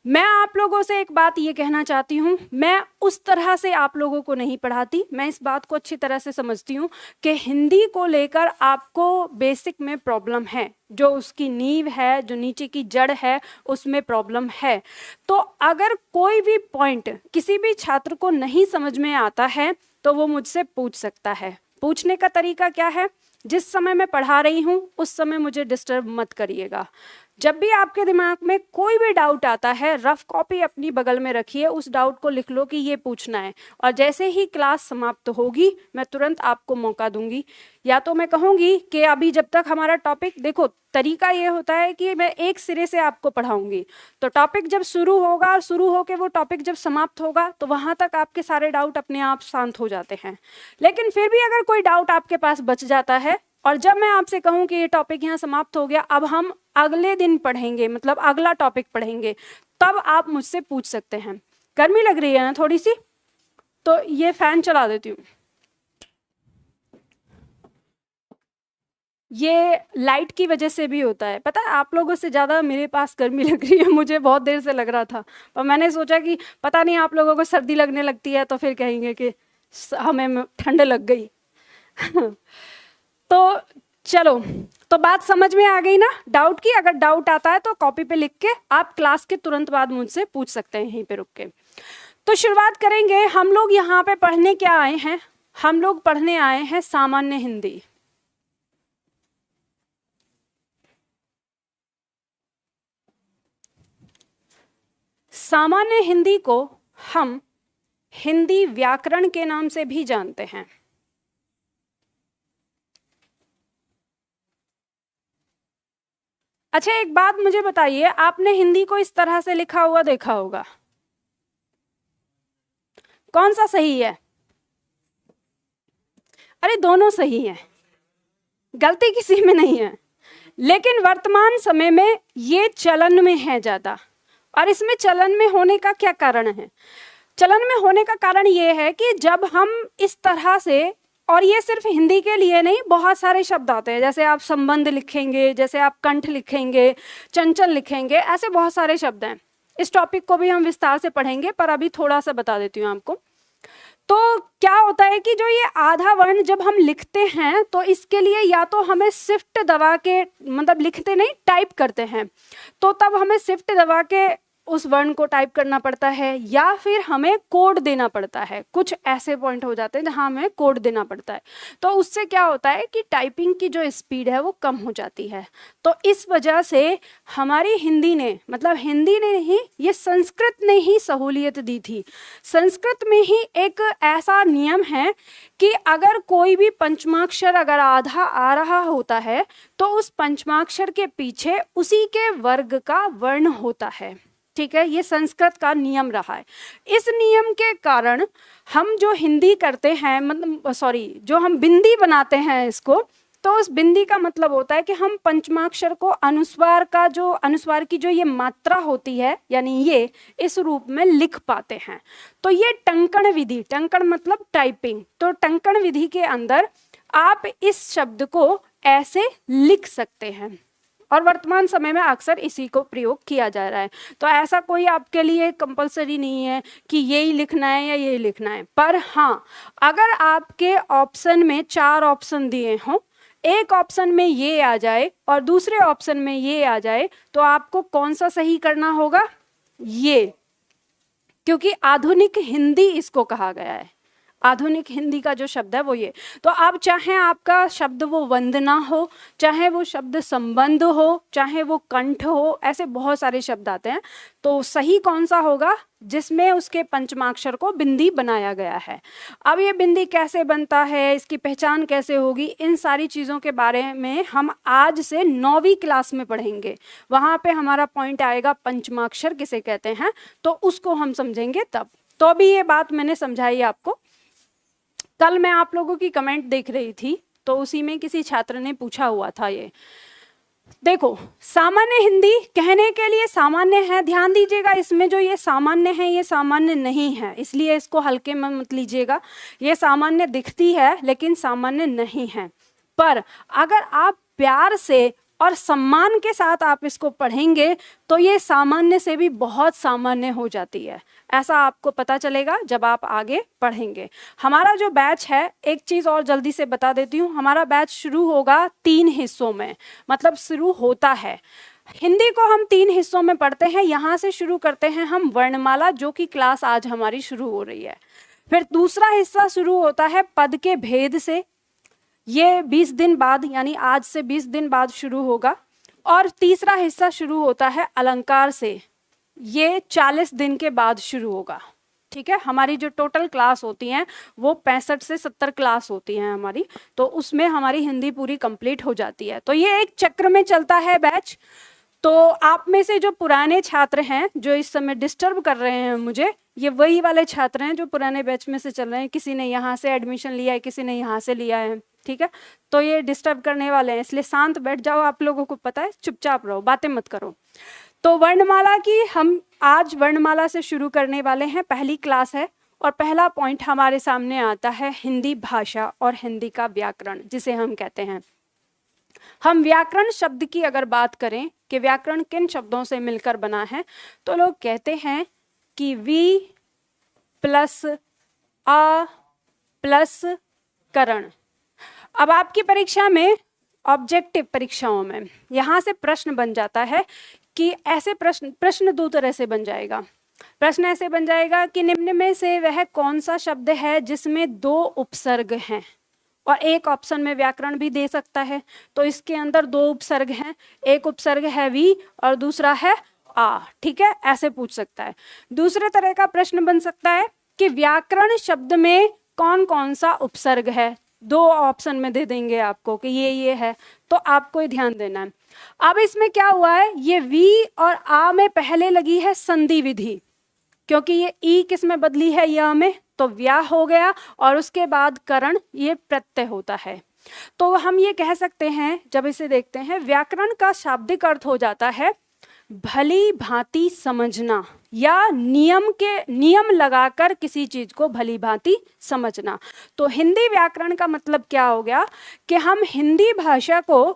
मैं आप लोगों से एक बात ये कहना चाहती हूँ, मैं उस तरह से आप लोगों को नहीं पढ़ाती, मैं इस बात को अच्छी तरह से समझती हूँ कि हिंदी को लेकर आपको बेसिक में प्रॉब्लम है, जो उसकी नींव है, जो नीचे की जड़ है उसमें प्रॉब्लम है। तो अगर कोई भी पॉइंट किसी भी छात्र को नहीं समझ में आता है तो वो मुझसे पूछ सकता है। पूछने का तरीका क्या है? जिस समय मैं पढ़ा रही हूँ उस समय मुझे डिस्टर्ब मत करिएगा। जब भी आपके दिमाग में कोई भी डाउट आता है, रफ कॉपी अपनी बगल में रखिए, उस डाउट को लिख लो कि ये पूछना है, और जैसे ही क्लास समाप्त होगी मैं तुरंत आपको मौका दूंगी। या तो मैं कहूँगी कि अभी जब तक हमारा टॉपिक, देखो तरीका ये होता है कि मैं एक सिरे से आपको पढ़ाऊंगी, तो टॉपिक जब शुरू होगा और शुरू होकर वो टॉपिक जब समाप्त होगा तो वहाँ तक आपके सारे डाउट अपने आप शांत हो जाते हैं। लेकिन फिर भी अगर कोई डाउट आपके पास बच जाता है और जब मैं आपसे कहूँ कि ये टॉपिक यहाँ समाप्त हो गया, अब हम अगले दिन पढ़ेंगे, मतलब अगला टॉपिक पढ़ेंगे, तब आप मुझसे पूछ सकते हैं। गर्मी लग रही है ना थोड़ी सी, तो ये फैन चला देती हूँ। ये लाइट की वजह से भी होता है, पता है, आप लोगों से ज़्यादा मेरे पास गर्मी लग रही है, मुझे बहुत देर से लग रहा था, पर मैंने सोचा कि पता नहीं आप लोगों को सर्दी लगने लगती है तो फिर कहेंगे कि हमें ठंड लग गई। तो चलो, तो बात समझ में आ गई ना डाउट की? अगर डाउट आता है तो कॉपी पे लिख के आप क्लास के तुरंत बाद मुझसे पूछ सकते हैं यहीं पे रुक के। तो शुरुआत करेंगे। हम लोग यहाँ पे पढ़ने क्या आए हैं? हम लोग पढ़ने आए हैं सामान्य हिंदी। सामान्य हिंदी को हम हिंदी व्याकरण के नाम से भी जानते हैं। अच्छा, एक बात मुझे बताइए, आपने हिंदी को इस तरह से लिखा हुआ देखा होगा? कौन सा सही है? अरे दोनों सही है, गलती किसी में नहीं है, लेकिन वर्तमान समय में ये चलन में है ज्यादा। और इसमें चलन में होने का क्या कारण है? चलन में होने का कारण ये है कि जब हम इस तरह से, और ये सिर्फ हिंदी के लिए नहीं, बहुत सारे शब्द आते हैं, जैसे आप संबंध लिखेंगे, जैसे आप कंठ लिखेंगे, चंचल लिखेंगे, ऐसे बहुत सारे शब्द हैं। इस टॉपिक को भी हम विस्तार से पढ़ेंगे, पर अभी थोड़ा सा बता देती हूँ आपको। तो क्या होता है कि जो ये आधा वर्ण जब हम लिखते हैं तो इसके लिए या तो हमें शिफ्ट दबा के, मतलब लिखते नहीं, टाइप करते हैं, तो तब हमें शिफ्ट दबा के उस वर्ण को टाइप करना पड़ता है, या फिर हमें कोड देना पड़ता है। कुछ ऐसे पॉइंट हो जाते हैं जहां हमें कोड देना पड़ता है, तो उससे क्या होता है कि टाइपिंग की जो स्पीड है वो कम हो जाती है। तो इस वजह से हमारी हिंदी ने, मतलब हिंदी ने ही, ये संस्कृत ने ही सहूलियत दी थी। संस्कृत में ही एक ऐसा नियम है कि अगर कोई भी पंचमाक्षर अगर आधा आ रहा होता है तो उस पंचमाक्षर के पीछे उसी के वर्ग का वर्ण होता है। ठीक है, ये संस्कृत का नियम रहा है। इस नियम के कारण हम जो हिंदी करते हैं, मतलब जो हम बिंदी बनाते हैं इसको, तो उस बिंदी का मतलब होता है कि हम पंचमाक्षर को अनुस्वार की जो ये मात्रा होती है, यानी ये इस रूप में लिख पाते हैं। तो ये टंकण विधि, टंकण मतलब टाइपिंग, तो टंकण विधि के अंदर आप इस शब्द को ऐसे लिख सकते हैं, और वर्तमान समय में अक्सर इसी को प्रयोग किया जा रहा है। तो ऐसा कोई आपके लिए कंपलसरी नहीं है कि यही लिखना है या यही लिखना है, पर हाँ, अगर आपके ऑप्शन में 4 ऑप्शन दिए हों, एक ऑप्शन में ये आ जाए और दूसरे ऑप्शन में ये आ जाए, तो आपको कौन सा सही करना होगा? ये, क्योंकि आधुनिक हिंदी इसको कहा गया है। आधुनिक हिंदी का जो शब्द है वो ये। तो अब चाहे आपका शब्द वो वंदना हो, चाहे वो शब्द संबंध हो, चाहे वो कंठ हो, ऐसे बहुत सारे शब्द आते हैं। तो सही कौन सा होगा? जिसमें उसके पंचमाक्षर को बिंदी बनाया गया है। अब ये बिंदी कैसे बनता है, इसकी पहचान कैसे होगी, इन सारी चीज़ों के बारे में हम आज से 9वीं क्लास में पढ़ेंगे। वहाँ पे हमारा पॉइंट आएगा पंचमाक्षर किसे कहते हैं, तो उसको हम समझेंगे तब। तो अभी ये बात मैंने समझाई आपको। कल मैं आप लोगों की कमेंट देख रही थी, तो उसी में किसी छात्र ने पूछा हुआ था, ये देखो, सामान्य हिंदी कहने के लिए सामान्य है, ध्यान दीजिएगा, इसमें जो ये सामान्य है ये सामान्य नहीं है, इसलिए इसको हल्के में मत लीजिएगा। ये सामान्य दिखती है लेकिन सामान्य नहीं है। पर अगर आप प्यार से और सम्मान के साथ आप इसको पढ़ेंगे तो ये सामान्य से भी बहुत सामान्य हो जाती है। ऐसा आपको पता चलेगा जब आप आगे पढ़ेंगे। हमारा जो बैच है, एक चीज़ और जल्दी से बता देती हूँ, हमारा बैच शुरू होगा 3 हिस्सों में, मतलब शुरू होता है। हिंदी को हम 3 हिस्सों में पढ़ते हैं। यहाँ से शुरू करते हैं हम वर्णमाला, जो कि क्लास आज हमारी शुरू हो रही है। फिर दूसरा हिस्सा शुरू होता है पद के भेद से, ये 20 दिन बाद, यानी आज से 20 दिन बाद शुरू होगा। और तीसरा हिस्सा शुरू होता है अलंकार से, ये 40 दिन के बाद शुरू होगा। ठीक है, हमारी जो टोटल क्लास होती हैं वो 65 से 70 क्लास होती हैं हमारी, तो उसमें हमारी हिंदी पूरी कंप्लीट हो जाती है। तो ये एक चक्र में चलता है बैच। तो आप में से जो पुराने छात्र हैं जो इस समय डिस्टर्ब कर रहे हैं मुझे, ये वही वाले छात्र हैं जो पुराने बैच में से चल रहे हैं। किसी ने यहाँ से एडमिशन लिया है, किसी ने यहाँ से लिया है, ठीक है, तो ये डिस्टर्ब करने वाले हैं, इसलिए शांत बैठ जाओ। आप लोगों को पता है, चुपचाप रहो, बातें मत करो। तो वर्णमाला की हम आज वर्णमाला से शुरू करने वाले हैं, पहली क्लास है। और पहला पॉइंट हमारे सामने आता है हिंदी भाषा और हिंदी का व्याकरण, जिसे हम कहते हैं। हम व्याकरण शब्द की अगर बात करें कि व्याकरण किन शब्दों से मिलकर बना है, तो लोग कहते हैं कि वी प्लस आ प्लस करण। अब आपकी परीक्षा में, ऑब्जेक्टिव परीक्षाओं में, यहाँ से प्रश्न बन जाता है कि ऐसे प्रश्न 2 तरह से बन जाएगा। प्रश्न ऐसे बन जाएगा कि निम्न में से वह कौन सा शब्द है जिसमें 2 उपसर्ग हैं, और एक ऑप्शन में व्याकरण भी दे सकता है। तो इसके अंदर 2 उपसर्ग हैं, एक उपसर्ग है वी और दूसरा है आ। ठीक है, ऐसे पूछ सकता है। दूसरे तरह का प्रश्न बन सकता है कि व्याकरण शब्द में कौन कौन सा उपसर्ग है, 2 ऑप्शन में दे देंगे आपको कि ये है, तो आपको ही ध्यान देना है। अब इसमें क्या हुआ है, ये वी और आ में पहले लगी है संधि विधि, क्योंकि ये ई किस में बदली है, य में, तो व्या हो गया और उसके बाद करण, ये प्रत्यय होता है। तो हम ये कह सकते हैं, जब इसे देखते हैं, व्याकरण का शाब्दिक अर्थ हो जाता है भली भांति समझना या नियम लगाकर किसी चीज को भली भांति समझना। तो हिंदी व्याकरण का मतलब क्या हो गया कि हम हिंदी भाषा को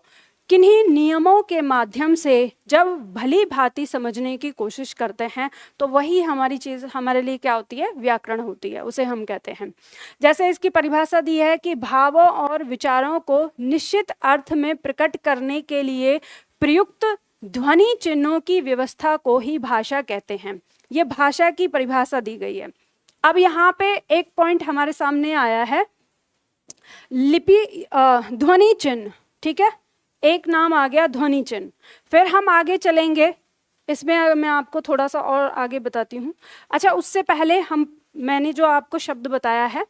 किन्हीं नियमों के माध्यम से जब भली भांति समझने की कोशिश करते हैं तो वही हमारी चीज हमारे लिए क्या होती है, व्याकरण होती है, उसे हम कहते हैं। जैसे इसकी परिभाषा दी है कि भावों और विचारों को निश्चित अर्थ में प्रकट करने के लिए प्रयुक्त ध्वनि चिन्हों की व्यवस्था को ही भाषा कहते हैं। ये भाषा की परिभाषा दी गई है। अब यहाँ पे एक पॉइंट हमारे सामने आया है, लिपि ध्वनि चिन्ह, ठीक है, एक नाम आ गया ध्वनि चिन्ह। फिर हम आगे चलेंगे, इसमें मैं आपको थोड़ा सा और आगे बताती हूँ। अच्छा, उससे पहले मैंने जो आपको शब्द बताया है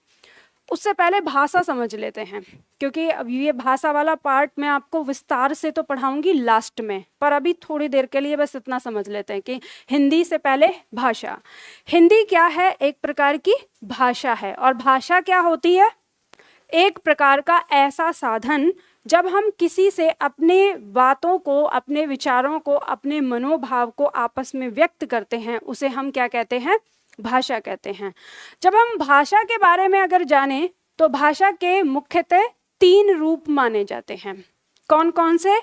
उससे पहले भाषा समझ लेते हैं, क्योंकि अब ये भाषा वाला पार्ट मैं आपको विस्तार से तो पढ़ाऊंगी लास्ट में, पर अभी थोड़ी देर के लिए बस इतना समझ लेते हैं कि हिंदी से पहले भाषा। हिंदी क्या है? एक प्रकार की भाषा है। और भाषा क्या होती है? एक प्रकार का ऐसा साधन जब हम किसी से अपने बातों को, अपने विचारों को, अपने मनोभाव को आपस में व्यक्त करते हैं, उसे हम क्या कहते हैं? भाषा कहते हैं। जब हम भाषा के बारे में अगर जानें तो भाषा के मुख्यतः 3 रूप माने जाते हैं। कौन कौन से?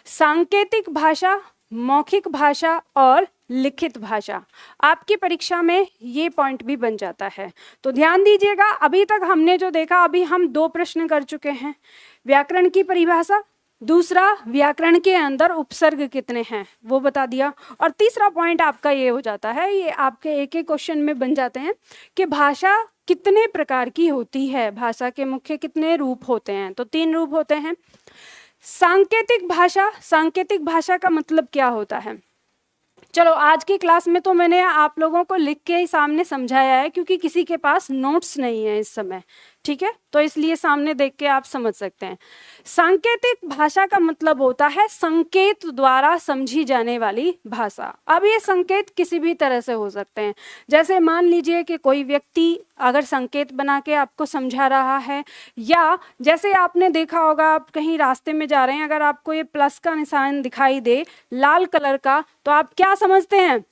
सांकेतिक भाषा, मौखिक भाषा और लिखित भाषा। आपकी परीक्षा में ये पॉइंट भी बन जाता है, तो ध्यान दीजिएगा। अभी तक हमने जो देखा, अभी हम 2 प्रश्न कर चुके हैं, व्याकरण की परिभाषा, दूसरा व्याकरण के अंदर उपसर्ग कितने हैं वो बता दिया, और तीसरा पॉइंट आपका ये हो जाता है, ये आपके एक एक क्वेश्चन में बन जाते हैं कि भाषा कितने प्रकार की होती है, भाषा के मुख्य कितने रूप होते हैं। तो 3 रूप होते हैं। सांकेतिक भाषा, सांकेतिक भाषा का मतलब क्या होता है? चलो, आज की क्लास में तो मैंने आप लोगों को लिख के ही सामने समझाया है, क्योंकि किसी के पास नोट्स नहीं है इस समय, ठीक है, तो इसलिए सामने देख के आप समझ सकते हैं। सांकेतिक भाषा का मतलब होता है संकेत द्वारा समझी जाने वाली भाषा। अब ये संकेत किसी भी तरह से हो सकते हैं, जैसे मान लीजिए कि कोई व्यक्ति अगर संकेत बना के आपको समझा रहा है, या जैसे आपने देखा होगा, आप कहीं रास्ते में जा रहे हैं, अगर आपको ये प्लस का निशान दिखाई दे लाल कलर का, तो आप क्या समझते हैं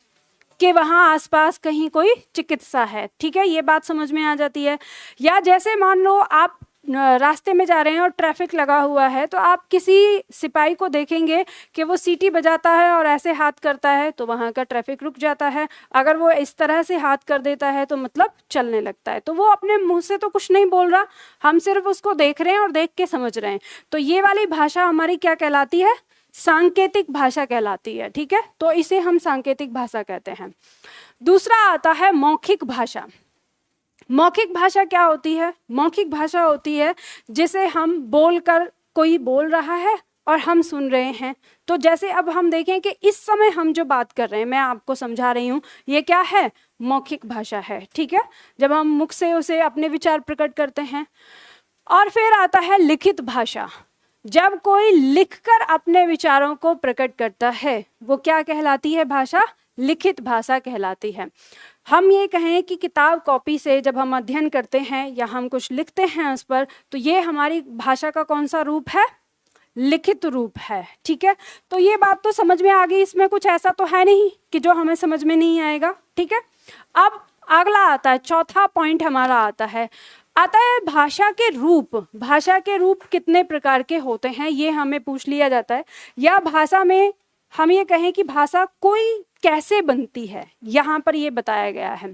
कि वहाँ आसपास कहीं कोई चिकित्सा है, ठीक है, ये बात समझ में आ जाती है। या जैसे मान लो आप रास्ते में जा रहे हैं और ट्रैफिक लगा हुआ है, तो आप किसी सिपाही को देखेंगे कि वो सीटी बजाता है और ऐसे हाथ करता है, तो वहाँ का ट्रैफिक रुक जाता है। अगर वो इस तरह से हाथ कर देता है तो मतलब चलने लगता है। तो वो अपने मुंह से तो कुछ नहीं बोल रहा, हम सिर्फ उसको देख रहे हैं और देख के समझ रहे हैं। तो ये वाली भाषा हमारी क्या कहलाती है? सांकेतिक भाषा कहलाती है, ठीक है, तो इसे हम सांकेतिक भाषा कहते हैं। दूसरा आता है मौखिक भाषा। मौखिक भाषा क्या होती है? मौखिक भाषा होती है जिसे हम बोलकर, कोई बोल रहा है और हम सुन रहे हैं। तो जैसे अब हम देखें कि इस समय हम जो बात कर रहे हैं, मैं आपको समझा रही हूँ, ये क्या है? मौखिक भाषा है, ठीक है, जब हम मुख से उसे अपने विचार प्रकट करते हैं। और फिर आता है लिखित भाषा। जब कोई लिखकर अपने विचारों को प्रकट करता है, वो क्या कहलाती है भाषा? लिखित भाषा कहलाती है। हम ये कहें कि किताब कॉपी से जब हम अध्ययन करते हैं या हम कुछ लिखते हैं उस पर, तो ये हमारी भाषा का कौन सा रूप है? लिखित रूप है, ठीक है। तो ये बात तो समझ में आ गई, इसमें कुछ ऐसा तो है नहीं कि जो हमें समझ में नहीं आएगा, ठीक है। अब अगला आता है, चौथा पॉइंट हमारा आता है भाषा के रूप। भाषा के रूप कितने प्रकार के होते हैं ये हमें पूछ लिया जाता है, या भाषा में हम ये कहें कि भाषा कोई कैसे बनती है, यहाँ पर ये बताया गया है।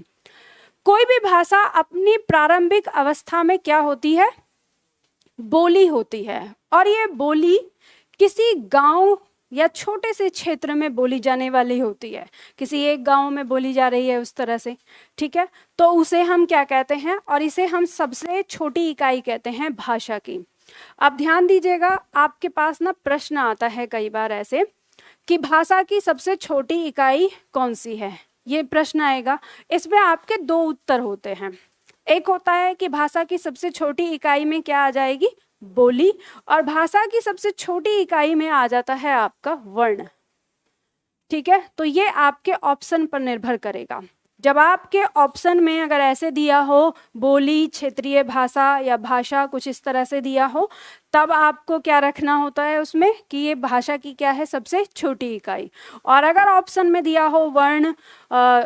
कोई भी भाषा अपनी प्रारंभिक अवस्था में क्या होती है? बोली होती है, और ये बोली किसी गांव या छोटे से क्षेत्र में बोली जाने वाली होती है। किसी एक गांव में बोली जा रही है उस तरह से, ठीक है, तो उसे हम क्या कहते हैं? और इसे हम सबसे छोटी इकाई कहते हैं भाषा की। अब ध्यान दीजिएगा, आपके पास ना प्रश्न आता है कई बार ऐसे कि भाषा की सबसे छोटी इकाई कौन सी है, ये प्रश्न आएगा। इसमें आपके 2 उत्तर होते हैं। एक होता है कि भाषा की सबसे छोटी इकाई में क्या आ जाएगी? बोली, और भाषा की सबसे छोटी इकाई में आ जाता है आपका वर्ण, ठीक है। तो ये आपके ऑप्शन पर निर्भर करेगा। जब आपके ऑप्शन में अगर ऐसे दिया हो बोली, क्षेत्रीय भाषा या भाषा, कुछ इस तरह से दिया हो, तब आपको क्या रखना होता है उसमें कि ये भाषा की क्या है, सबसे छोटी इकाई। और अगर ऑप्शन में दिया हो वर्ण,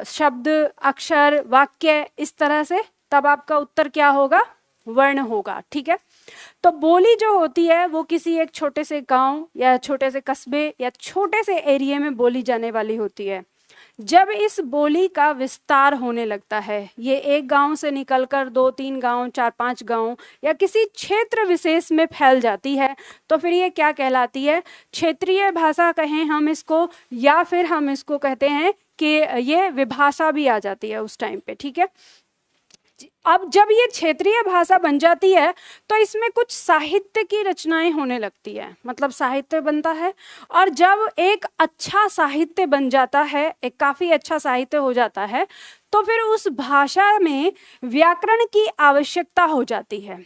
शब्द, अक्षर, वाक्य, इस तरह से, तब आपका उत्तर क्या होगा, वर्ण होगा। ठीक है, तो बोली जो होती है वो किसी एक छोटे से गांव या छोटे से कस्बे या छोटे से एरिया में बोली जाने वाली होती है। जब इस बोली का विस्तार होने लगता है, ये एक गांव से निकलकर 2-3 गांव, 4-5 गांव या किसी क्षेत्र विशेष में फैल जाती है, तो फिर ये क्या कहलाती है, क्षेत्रीय भाषा कहें हम इसको, या फिर हम इसको कहते हैं कि ये विभाषा भी आ जाती है उस टाइम पे। ठीक है, अब जब ये क्षेत्रीय भाषा बन जाती है तो इसमें कुछ साहित्य की रचनाएं होने लगती है, मतलब साहित्य बनता है। और जब एक अच्छा साहित्य बन जाता है, एक काफ़ी अच्छा साहित्य हो जाता है, तो फिर उस भाषा में व्याकरण की आवश्यकता हो जाती है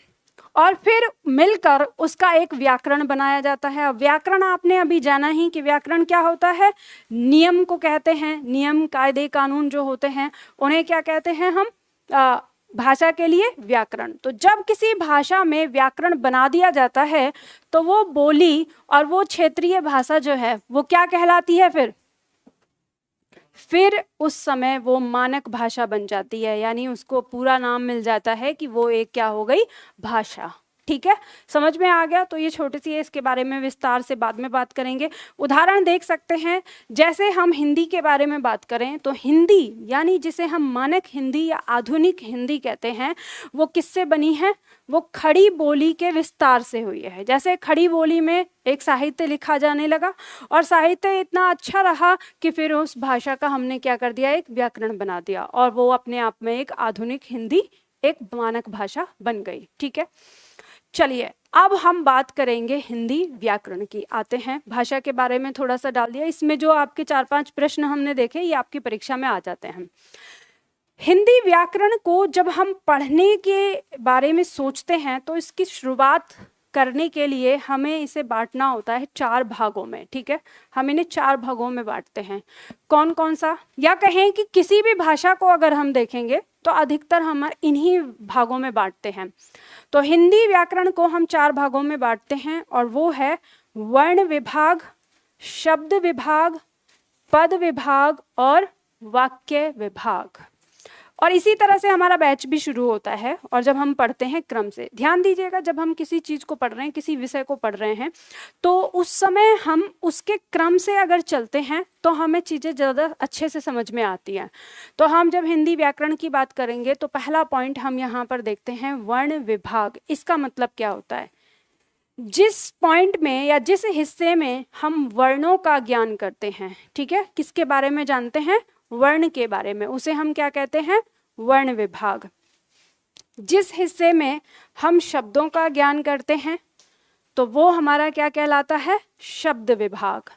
और फिर मिलकर उसका एक व्याकरण बनाया जाता है। व्याकरण आपने अभी जाना ही कि व्याकरण क्या होता है, नियम को कहते हैं। नियम, कायदे, कानून जो होते हैं उन्हें क्या कहते हैं हम, भाषा के लिए व्याकरण। तो जब किसी भाषा में व्याकरण बना दिया जाता है तो वो बोली और वो क्षेत्रीय भाषा जो है वो क्या कहलाती है, फिर उस समय वो मानक भाषा बन जाती है, यानी उसको पूरा नाम मिल जाता है कि वो एक क्या हो गई, भाषा। ठीक है, समझ में आ गया। तो ये छोटी सी है, इसके बारे में विस्तार से बाद में बात करेंगे। उदाहरण देख सकते हैं, जैसे हम हिंदी के बारे में बात करें तो हिंदी यानी जिसे हम मानक हिंदी या आधुनिक हिंदी कहते हैं, वो किससे बनी है, वो खड़ी बोली के विस्तार से हुई है। जैसे खड़ी बोली में एक साहित्य लिखा जाने लगा और साहित्य इतना अच्छा रहा कि फिर उस भाषा का हमने क्या कर दिया, एक व्याकरण बना दिया, और वो अपने आप में एक आधुनिक हिंदी, एक मानक भाषा बन गई। ठीक है, चलिए अब हम बात करेंगे हिंदी व्याकरण की। आते हैं, भाषा के बारे में थोड़ा सा डाल दिया, इसमें जो आपके 4-5 प्रश्न हमने देखे ये आपकी परीक्षा में आ जाते हैं। हिंदी व्याकरण को जब हम पढ़ने के बारे में सोचते हैं तो इसकी शुरुआत करने के लिए हमें इसे बांटना होता है 4 भागों में। ठीक है, हम इन्हें 4 भागों में बांटते हैं। कौन कौन सा, या कहें कि किसी भी भाषा को अगर हम देखेंगे तो अधिकतर हम इन्हीं भागों में बांटते हैं। तो हिंदी व्याकरण को हम 4 भागों में बांटते हैं, और वो है वर्ण विभाग, शब्द विभाग, पद विभाग और वाक्य विभाग। और इसी तरह से हमारा बैच भी शुरू होता है। और जब हम पढ़ते हैं क्रम से, ध्यान दीजिएगा, जब हम किसी चीज़ को पढ़ रहे हैं, किसी विषय को पढ़ रहे हैं, तो उस समय हम उसके क्रम से अगर चलते हैं तो हमें चीज़ें ज़्यादा अच्छे से समझ में आती हैं। तो हम जब हिंदी व्याकरण की बात करेंगे तो पहला पॉइंट हम यहाँ पर देखते हैं वर्ण विभाग। इसका मतलब क्या होता है, जिस पॉइंट में या जिस हिस्से में हम वर्णों का ज्ञान करते हैं, ठीक है, किसके बारे में जानते हैं, वर्ण के बारे में, उसे हम क्या कहते हैं, वर्ण विभाग। जिस हिस्से में हम शब्दों का ज्ञान करते हैं तो वो हमारा क्या कहलाता है, शब्द विभाग।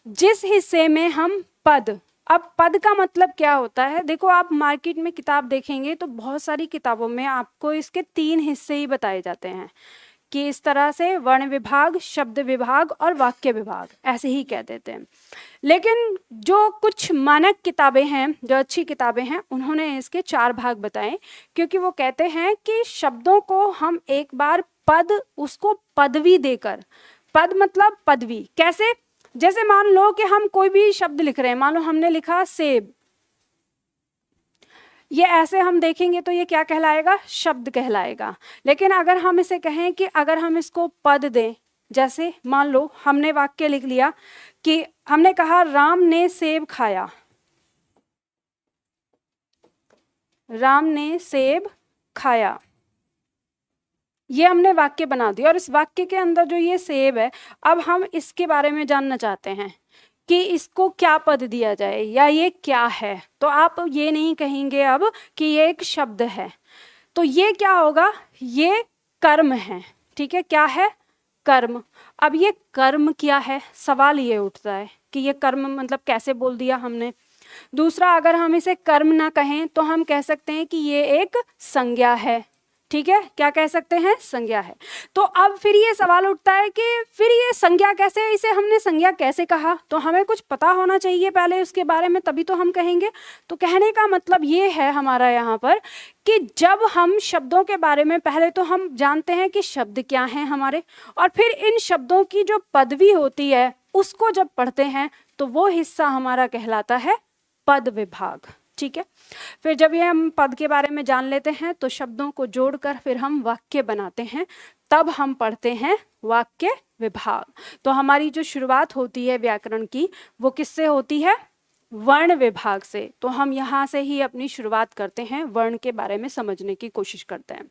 जिस हिस्से में हम पद, अब पद का मतलब क्या होता है, देखो आप मार्केट में किताब देखेंगे तो बहुत सारी किताबों में आपको इसके 3 हिस्से ही बताए जाते हैं कि इस तरह से वर्ण विभाग, शब्द विभाग और वाक्य विभाग, ऐसे ही कह देते हैं। लेकिन जो कुछ मानक किताबें हैं, जो अच्छी किताबें हैं, उन्होंने इसके 4 भाग बताए, क्योंकि वो कहते हैं कि शब्दों को हम एक बार पद, उसको पदवी देकर, पद मतलब पदवी, कैसे, जैसे मान लो कि हम कोई भी शब्द लिख रहे हैं, मान लो हमने लिखा सेब, ये ऐसे हम देखेंगे तो ये क्या कहलाएगा, शब्द कहलाएगा। लेकिन अगर हम इसे कहें कि अगर हम इसको पद दें, जैसे मान लो हमने वाक्य लिख लिया कि हमने कहा राम ने सेब खाया, राम ने सेब खाया, ये हमने वाक्य बना दिया। और इस वाक्य के अंदर जो ये सेब है, अब हम इसके बारे में जानना चाहते हैं कि इसको क्या पद दिया जाए या ये क्या है, तो आप ये नहीं कहेंगे अब कि ये एक शब्द है, तो ये क्या होगा, ये कर्म है। ठीक है, क्या है, कर्म। अब ये कर्म क्या है, सवाल ये उठता है कि ये कर्म मतलब कैसे बोल दिया हमने। दूसरा, अगर हम इसे कर्म ना कहें तो हम कह सकते हैं कि ये एक संज्ञा है। ठीक है, क्या कह सकते हैं, संज्ञा है। तो अब फिर ये सवाल उठता है कि फिर ये संज्ञा कैसे, इसे हमने संज्ञा कैसे कहा, तो हमें कुछ पता होना चाहिए पहले उसके बारे में, तभी तो हम कहेंगे। तो कहने का मतलब ये है हमारा यहाँ पर कि जब हम शब्दों के बारे में, पहले तो हम जानते हैं कि शब्द क्या हैं हमारे, और फिर इन शब्दों की जो पदवी होती है उसको जब पढ़ते हैं तो वो हिस्सा हमारा कहलाता है पद विभाग। ठीक है, फिर जब ये हम पद के बारे में जान लेते हैं तो शब्दों को जोड़कर फिर हम वाक्य बनाते हैं, तब हम पढ़ते हैं वाक्य विभाग। तो हमारी जो शुरुआत होती है व्याकरण की वो किससे होती है, वर्ण विभाग से। तो हम यहाँ से ही अपनी शुरुआत करते हैं, वर्ण के बारे में समझने की कोशिश करते हैं।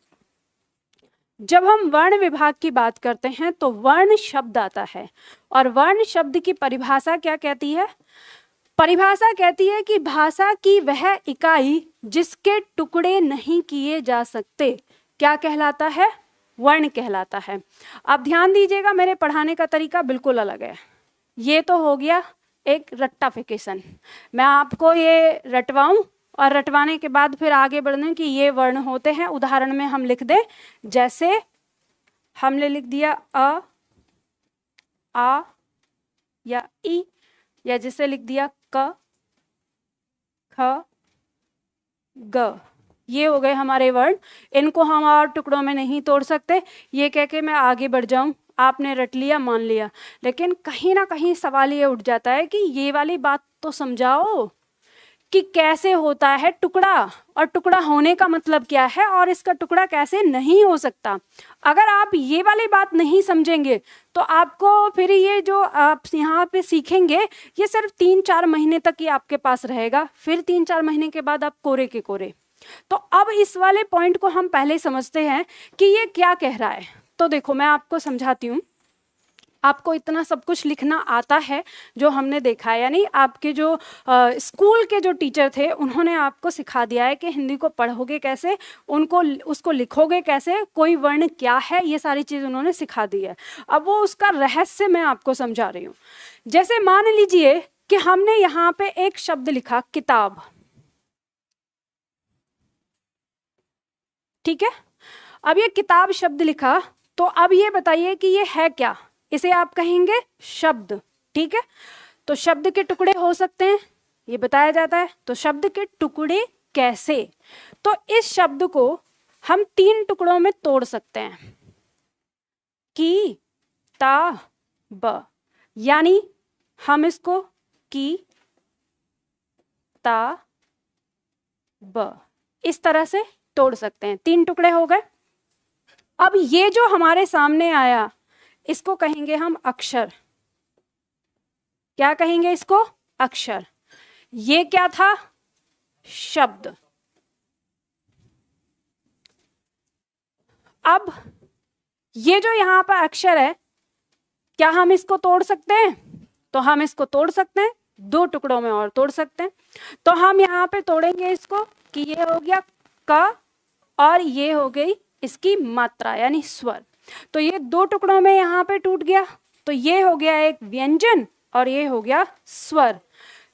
जब हम वर्ण विभाग की बात करते हैं तो वर्ण शब्द आता है, और वर्ण शब्द की परिभाषा क्या कहती है, परिभाषा कहती है कि भाषा की वह इकाई जिसके टुकड़े नहीं किए जा सकते क्या कहलाता है, वर्ण कहलाता है। अब ध्यान दीजिएगा, मेरे पढ़ाने का तरीका बिल्कुल अलग है। ये तो हो गया एक रट्टाफिकेशन, मैं आपको ये रटवाऊं और रटवाने के बाद फिर आगे बढ़ने कि ये वर्ण होते हैं। उदाहरण में हम लिख दें, जैसे हमने लिख दिया अ, आ या ई, या जिसे लिख दिया क, ख, ग, ये हो गए हमारे वर्ण। इनको हम और टुकड़ों में नहीं तोड़ सकते। ये कह के मैं आगे बढ़ जाऊं, आपने रट लिया, मान लिया, लेकिन कहीं ना कहीं सवाल ये उठ जाता है कि ये वाली बात तो समझाओ कि कैसे होता है टुकड़ा, और टुकड़ा होने का मतलब क्या है, और इसका टुकड़ा कैसे नहीं हो सकता। अगर आप ये वाली बात नहीं समझेंगे तो आपको फिर ये जो आप यहाँ पे सीखेंगे ये सिर्फ 3-4 महीने तक ही आपके पास रहेगा, फिर 3-4 महीने के बाद आप कोरे के कोरे। तो अब इस वाले पॉइंट को हम पहले समझते हैं कि ये क्या कह रहा है। तो देखो मैं आपको समझाती हूँ। आपको इतना सब कुछ लिखना आता है जो हमने देखा है, यानी आपके जो स्कूल के जो टीचर थे उन्होंने आपको सिखा दिया है कि हिंदी को पढ़ोगे कैसे, उसको लिखोगे कैसे, कोई वर्ण क्या है, ये सारी चीज़ उन्होंने सिखा दी है। अब वो उसका रहस्य मैं आपको समझा रही हूँ। जैसे मान लीजिए कि हमने यहाँ पे एक शब्द लिखा किताब, ठीक है। अब ये किताब शब्द लिखा, तो अब ये बताइए कि ये है क्या, इसे आप कहेंगे शब्द, ठीक है। तो शब्द के टुकड़े हो सकते हैं, ये बताया जाता है। तो शब्द के टुकड़े कैसे, तो इस शब्द को हम 3 टुकड़ों में तोड़ सकते हैं, की, ता, ब, यानी हम इसको की, ता, ब इस तरह से तोड़ सकते हैं। 3 टुकड़े हो गए। अब ये जो हमारे सामने आया इसको कहेंगे हम अक्षर। क्या कहेंगे इसको, अक्षर। ये क्या था, शब्द। अब ये जो यहाँ पर अक्षर है, क्या हम इसको तोड़ सकते हैं, तो हम इसको तोड़ सकते हैं, 2 टुकड़ों में और तोड़ सकते हैं। तो हम यहाँ पे तोड़ेंगे इसको कि ये हो गया क, और ये हो गई इसकी मात्रा यानी स्वर। तो ये 2 टुकड़ों में यहाँ पे टूट गया, तो ये हो गया एक व्यंजन और ये हो गया स्वर।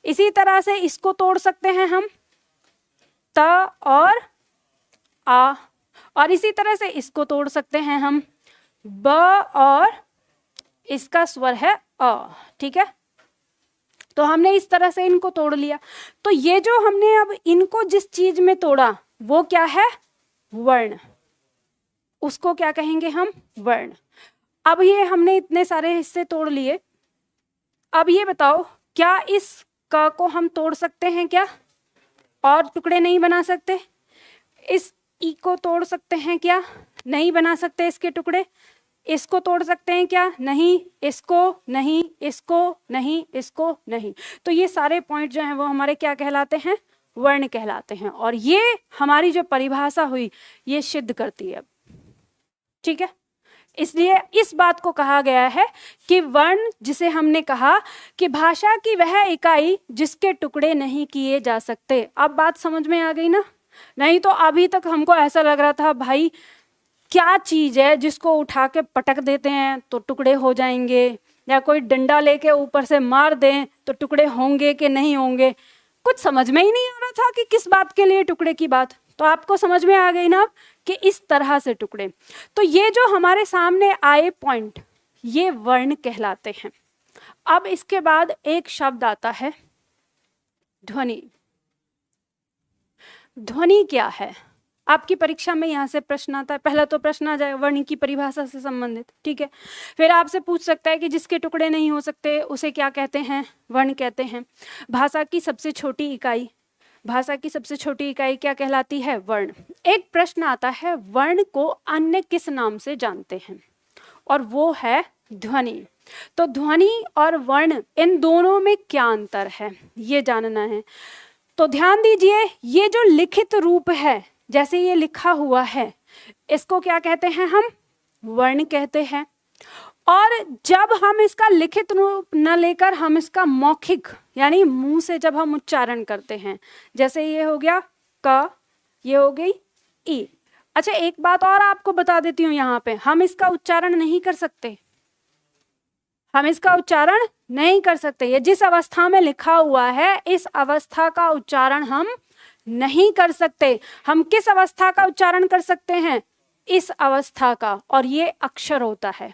इसी तरह से इसको तोड़ सकते हैं हम, त और आ, और इसी तरह से इसको तोड़ सकते हैं हम, ब और इसका स्वर है अ, ठीक है। तो हमने इस तरह से इनको तोड़ लिया। तो ये जो हमने अब इनको जिस चीज में तोड़ा वो क्या है, वर्ण। उसको क्या कहेंगे हम, वर्ण। अब ये हमने इतने सारे हिस्से तोड़ लिए। अब ये बताओ क्या इस क को हम तोड़ सकते हैं क्या, और टुकड़े नहीं बना सकते। इस ई को तोड़ सकते हैं क्या, नहीं बना सकते इसके टुकड़े। इसको तोड़ सकते हैं क्या, नहीं। इसको नहीं, इसको नहीं, इसको नहीं। तो ये सारे पॉइंट जो हैं वो हमारे क्या कहलाते हैं, वर्ण कहलाते हैं। और ये हमारी जो परिभाषा हुई ये सिद्ध करती है, ठीक है। इसलिए इस बात को कहा गया है कि वर्ण, जिसे हमने कहा कि भाषा की वह इकाई जिसके टुकड़े नहीं किए जा सकते। अब बात समझ में आ गई ना। नहीं तो अभी तक हमको ऐसा लग रहा था भाई क्या चीज है जिसको उठा के पटक देते हैं तो टुकड़े हो जाएंगे, या कोई डंडा लेके ऊपर से मार दें तो टुकड़े होंगे कि नहीं होंगे। कुछ समझ में ही नहीं आ रहा था कि किस बात के लिए टुकड़े की बात। तो आपको समझ में आ गई ना कि इस तरह से टुकड़े। तो ये जो हमारे सामने आए पॉइंट, ये वर्ण कहलाते हैं। अब इसके बाद एक शब्द आता है ध्वनि। ध्वनि क्या है? आपकी परीक्षा में यहाँ से प्रश्न आता है। पहला तो प्रश्न आ जाएगा वर्ण की परिभाषा से संबंधित, ठीक है। फिर आपसे पूछ सकता है कि जिसके टुकड़े नहीं हो सकते उसे क्या कहते हैं? वर्ण कहते हैं। भाषा की सबसे छोटी इकाई, भाषा की सबसे छोटी इकाई क्या कहलाती है? वर्ण। एक प्रश्न आता है वर्ण को अन्य किस नाम से जानते हैं, और वो है ध्वनि। तो ध्वनि और वर्ण, इन दोनों में क्या अंतर है, ये जानना है। तो ध्यान दीजिए, ये जो लिखित रूप है, जैसे ये लिखा हुआ है, इसको क्या कहते हैं हम? वर्ण कहते हैं। और जब हम इसका लिखित रूप न लेकर हम इसका मौखिक यानी मुंह से जब हम उच्चारण करते हैं, जैसे ये हो गया क, ये हो गई ई। अच्छा, एक बात और आपको बता देती हूँ, यहाँ पे हम इसका उच्चारण नहीं कर सकते, हम इसका उच्चारण नहीं कर सकते। ये जिस अवस्था में लिखा हुआ है, इस अवस्था का उच्चारण हम नहीं कर सकते। हम किस अवस्था का उच्चारण कर सकते हैं? इस अवस्था का, और ये अक्षर होता है।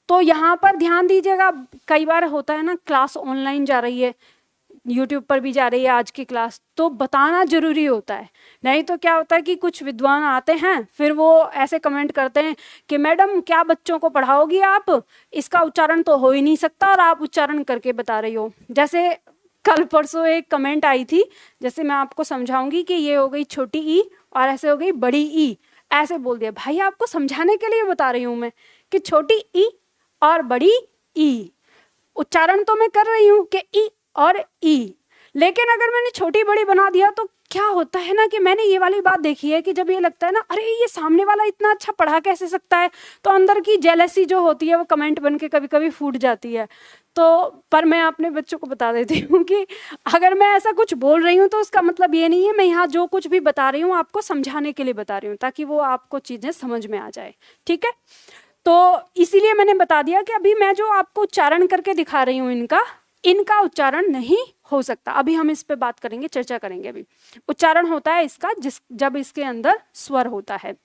तो यहाँ पर ध्यान दीजिएगा, कई बार होता है ना, क्लास ऑनलाइन जा रही है, यूट्यूब पर भी जा रही है आज की क्लास, तो बताना जरूरी होता है। नहीं तो क्या होता है कि कुछ विद्वान आते हैं, फिर वो ऐसे कमेंट करते हैं कि मैडम क्या बच्चों को पढ़ाओगी आप, इसका उच्चारण तो हो ही नहीं सकता और आप उच्चारण करके बता रही हो। जैसे कल परसों एक कमेंट आई थी, जैसे मैं आपको समझाऊंगी कि ये हो गई छोटी ई और ऐसे हो गई बड़ी ई, ऐसे बोल दिया। भाई आपको समझाने के लिए बता रही हूँ मैं कि छोटी ई और बड़ी ई, उच्चारण तो मैं कर रही हूँ कि ई और ई, लेकिन अगर मैंने छोटी बड़ी बना दिया तो क्या होता है ना कि मैंने ये वाली बात देखी है कि जब ये लगता है ना, अरे ये सामने वाला इतना अच्छा पढ़ा कैसे सकता है, तो अंदर की जेलसी जो होती है वो कमेंट बन के कभी कभी फूट जाती है। तो पर मैं अपने बच्चों को बता देती हूँ कि अगर मैं ऐसा कुछ बोल रही हूँ तो उसका मतलब ये नहीं है, मैं यहाँ जो कुछ भी बता रही हूँ आपको समझाने के लिए बता रही हूँ, ताकि वो आपको चीज़ें समझ में आ जाए, ठीक है। तो इसीलिए मैंने बता दिया कि अभी मैं जो आपको उच्चारण करके दिखा रही हूँ इनका उच्चारण नहीं हो सकता। अभी हम इस पे बात करेंगे, चर्चा करेंगे। अभी उच्चारण होता है इसका जब इसके अंदर स्वर होता है,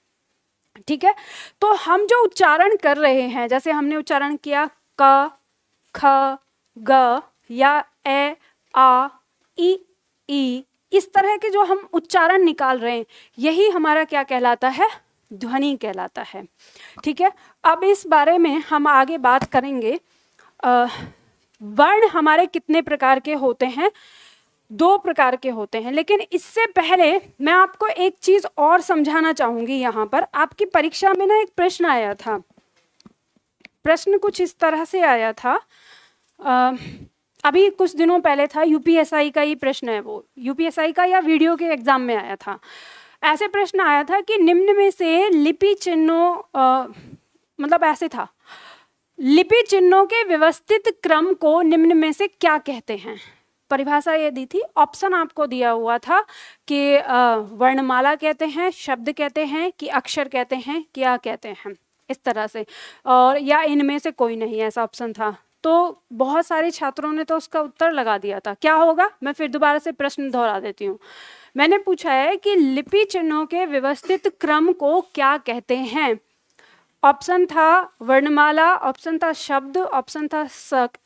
ठीक है। तो हम जो उच्चारण कर रहे हैं, जैसे हमने उच्चारण किया क, ख, ग या ए, आ, ई, इस तरह के जो हम उच्चारण निकाल रहे हैं, यही हमारा क्या कहलाता है? ध्वनि कहलाता है, ठीक है। अब इस बारे में हम आगे बात करेंगे। वर्ण हमारे कितने प्रकार के होते हैं? 2 प्रकार के होते हैं। लेकिन इससे पहले मैं आपको एक चीज और समझाना चाहूंगी। यहाँ पर आपकी परीक्षा में ना एक प्रश्न आया था, प्रश्न कुछ इस तरह से आया था, अभी कुछ दिनों पहले था, यूपीएसआई का ही प्रश्न है, वो यूपीएसआई का या वीडियो के एग्जाम में आया था। ऐसे प्रश्न आया था कि निम्न में से लिपि चिन्हों, मतलब ऐसे था, लिपि चिन्हों के व्यवस्थित क्रम को निम्न में से क्या कहते हैं? परिभाषा ये दी थी, ऑप्शन आपको दिया हुआ था कि वर्णमाला कहते हैं, शब्द कहते हैं, कि अक्षर कहते हैं, क्या कहते हैं, इस तरह से, और या इनमें से कोई नहीं, ऐसा ऑप्शन था। तो बहुत सारे छात्रों ने तो उसका उत्तर लगा दिया था। क्या होगा? मैं फिर दोबारा से प्रश्न दोहरा देती हूँ। मैंने पूछा है कि लिपि चिन्हों के व्यवस्थित क्रम को क्या कहते हैं? ऑप्शन था वर्णमाला, ऑप्शन था शब्द, ऑप्शन था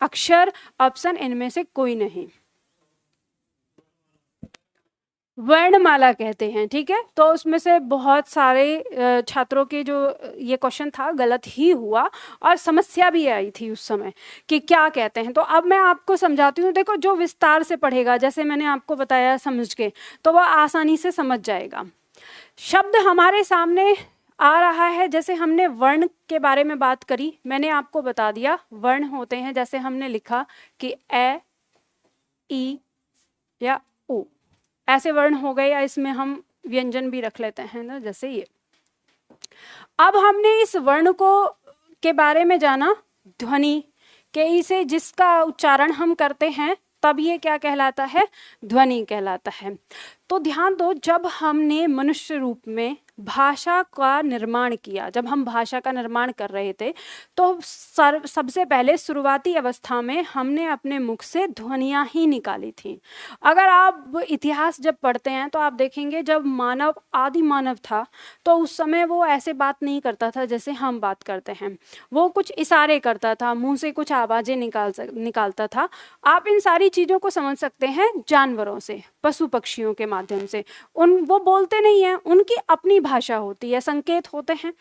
अक्षर, ऑप्शन इनमें से कोई नहीं। वर्णमाला कहते हैं, ठीक है। तो उसमें से बहुत सारे छात्रों के जो ये क्वेश्चन था गलत ही हुआ, और समस्या भी आई थी उस समय कि क्या कहते हैं। तो अब मैं आपको समझाती हूँ। देखो, जो विस्तार से पढ़ेगा, जैसे मैंने आपको बताया समझ के, तो वह आसानी से समझ जाएगा। शब्द हमारे सामने आ रहा है, जैसे हमने वर्ण के बारे में बात करी, मैंने आपको बता दिया वर्ण होते हैं, जैसे हमने लिखा कि ए, ई या उ, ऐसे वर्ण हो गए, या इसमें हम व्यंजन भी रख लेते हैं ना, जैसे ये। अब हमने इस वर्ण को के बारे में जाना, ध्वनि के, इसे जिसका उच्चारण हम करते हैं तब ये क्या कहलाता है? ध्वनि कहलाता है। तो ध्यान दो, जब हमने मनुष्य रूप में भाषा का निर्माण किया, जब हम भाषा का निर्माण कर रहे थे, तो सबसे पहले शुरुआती अवस्था में हमने अपने मुख से ध्वनियाँ ही निकाली थी। अगर आप इतिहास जब पढ़ते हैं तो आप देखेंगे जब मानव, आदि मानव था, तो उस समय वो ऐसे बात नहीं करता था जैसे हम बात करते हैं। वो कुछ इशारे करता था, मुंह से कुछ आवाज़ें निकालता था। आप इन सारी चीज़ों को समझ सकते हैं जानवरों से, पशु पक्षियों के माध्यम से। वो बोलते नहीं हैं, उनकी अपनी भाषा होती है, संकेत होते हैं।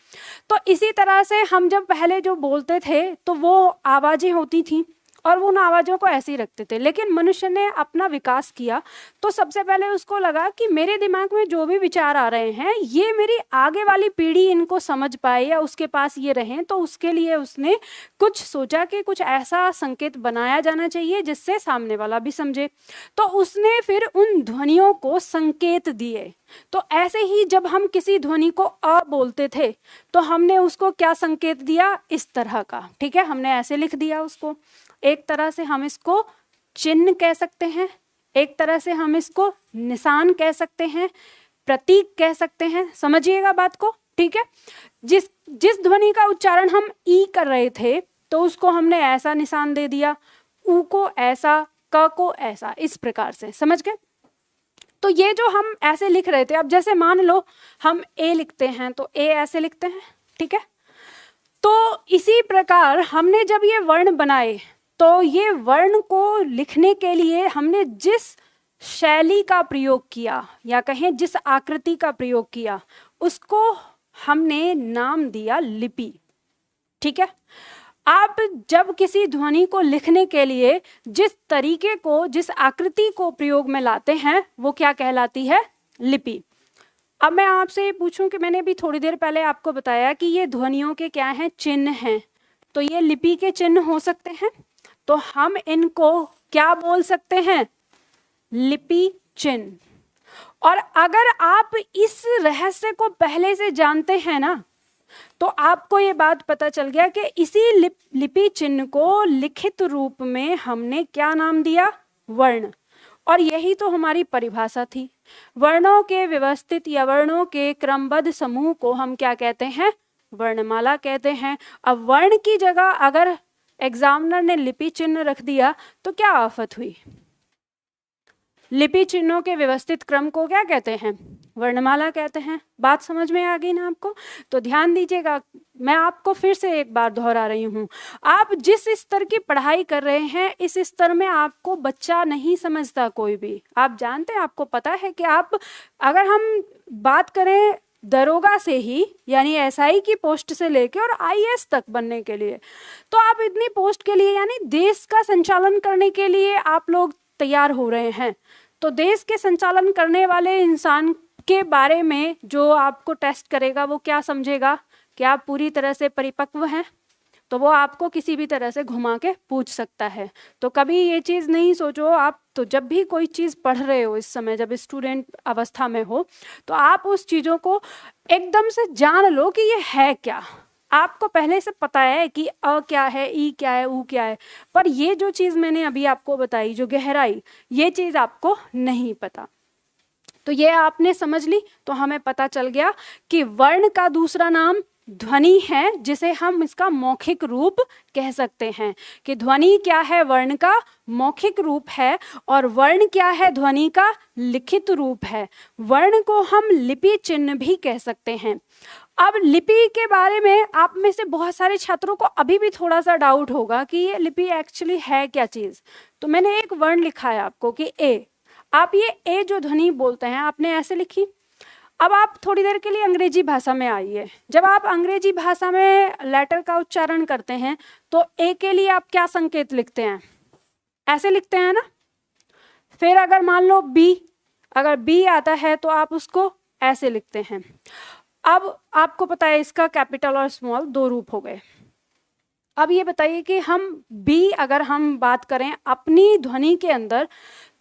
तो इसी तरह से हम जब पहले जो बोलते थे तो वो आवाज़ें होती थी और वो उन आवाज़ों को ऐसे ही रखते थे। लेकिन मनुष्य ने अपना विकास किया तो सबसे पहले उसको लगा कि मेरे दिमाग में जो भी विचार आ रहे हैं ये मेरी आगे वाली पीढ़ी इनको समझ पाए या उसके पास ये रहें, तो उसके लिए उसने कुछ सोचा कि कुछ ऐसा संकेत बनाया जाना चाहिए जिससे सामने वाला भी समझे। तो उसने फिर उन ध्वनियों को संकेत दिए। तो ऐसे ही जब हम किसी ध्वनि को अ बोलते थे तो हमने उसको क्या संकेत दिया, इस तरह का, ठीक है, हमने ऐसे लिख दिया उसको। एक तरह से हम इसको चिन्ह कह सकते हैं, एक तरह से हम इसको निशान कह सकते हैं, प्रतीक कह सकते हैं। समझिएगा बात को, ठीक है। जिस ध्वनि का उच्चारण हम ई कर रहे थे तो उसको हमने ऐसा निशान दे दिया, ऊ को ऐसा, क को ऐसा, इस प्रकार से। समझ गए? तो ये जो हम ऐसे लिख रहे थे, अब जैसे मान लो हम ए लिखते हैं तो ए ऐसे लिखते हैं, ठीक है। तो इसी प्रकार हमने जब ये वर्ण बनाए तो ये वर्ण को लिखने के लिए हमने जिस शैली का प्रयोग किया या कहें जिस आकृति का प्रयोग किया उसको हमने नाम दिया लिपि, ठीक है। आप जब किसी ध्वनि को लिखने के लिए जिस तरीके को, जिस आकृति को प्रयोग में लाते हैं वो क्या कहलाती है, लिपि। अब मैं आपसे पूछूं कि मैंने भी थोड़ी देर पहले आपको बताया कि ये ध्वनियों के क्या हैं, चिन्ह हैं, तो ये लिपि के चिन्ह हो सकते हैं। तो हम इनको क्या बोल सकते हैं, लिपि चिन्ह। और अगर आप इस रहस्य को पहले से जानते हैं ना, तो आपको ये बात पता चल गया कि इसी लिपि चिन्ह को लिखित रूप में हमने क्या नाम दिया, वर्ण। और यही तो हमारी परिभाषा थी। वर्णों के व्यवस्थित या वर्णों के क्रमबद्ध समूह को हम क्या कहते हैं, वर्णमाला कहते हैं। अब वर्ण की जगह अगर एग्जामिनर ने लिपि चिन्ह रख दिया तो क्या आफत हुई। लिपि चिन्हों के व्यवस्थित क्रम को क्या कहते हैं, वर्णमाला कहते हैं। बात समझ में आ गई ना आपको? तो ध्यान दीजिएगा, मैं आपको फिर से एक बार दोहरा रही हूँ। आप जिस स्तर की पढ़ाई कर रहे हैं इस स्तर में आपको बच्चा नहीं समझता कोई भी। आप जानते हैं, आपको पता है कि आप, अगर हम बात करें दरोगा से ही, यानी एसआई की पोस्ट से लेके और आईएएस तक बनने के लिए, तो आप इतनी पोस्ट के लिए यानी देश का संचालन करने के लिए आप लोग तैयार हो रहे हैं। तो देश के संचालन करने वाले इंसान के बारे में जो आपको टेस्ट करेगा वो क्या समझेगा कि आप पूरी तरह से परिपक्व हैं, तो वो आपको किसी भी तरह से घुमा के पूछ सकता है। तो कभी ये चीज़ नहीं सोचो आप, तो जब भी कोई चीज़ पढ़ रहे हो इस समय, जब स्टूडेंट अवस्था में हो, तो आप उस चीज़ों को एकदम से जान लो कि ये है क्या। आपको पहले से पता है कि अ क्या है, ई क्या है, ऊ क्या है, पर ये जो चीज़ मैंने अभी आपको बताई, जो गहराई, ये चीज़ आपको नहीं पता। तो ये आपने समझ ली, तो हमें पता चल गया कि वर्ण का दूसरा नाम ध्वनि है, जिसे हम इसका मौखिक रूप कह सकते हैं। कि ध्वनि क्या है, वर्ण का मौखिक रूप है, और वर्ण क्या है, ध्वनि का लिखित रूप है। वर्ण को हम लिपि चिन्ह भी कह सकते हैं। अब लिपि के बारे में आप में से बहुत सारे छात्रों को अभी भी थोड़ा सा डाउट होगा कि ये लिपि एक्चुअली है क्या चीज़। तो मैंने एक वर्ण लिखा है आपको कि ए। आप ये ए जो ध्वनि बोलते हैं आपने ऐसे लिखी। अब आप थोड़ी देर के लिए अंग्रेजी भाषा में आइए। जब आप अंग्रेजी भाषा में लेटर का उच्चारण करते हैं तो ए के लिए आप क्या संकेत लिखते हैं, ऐसे लिखते हैं ना। फिर अगर मान लो बी, अगर बी आता है तो आप उसको ऐसे लिखते हैं। अब आपको पता है इसका कैपिटल और स्मॉल दो रूप हो गए। अब ये बताइए कि हम बी, अगर हम बात करें अपनी ध्वनि के अंदर,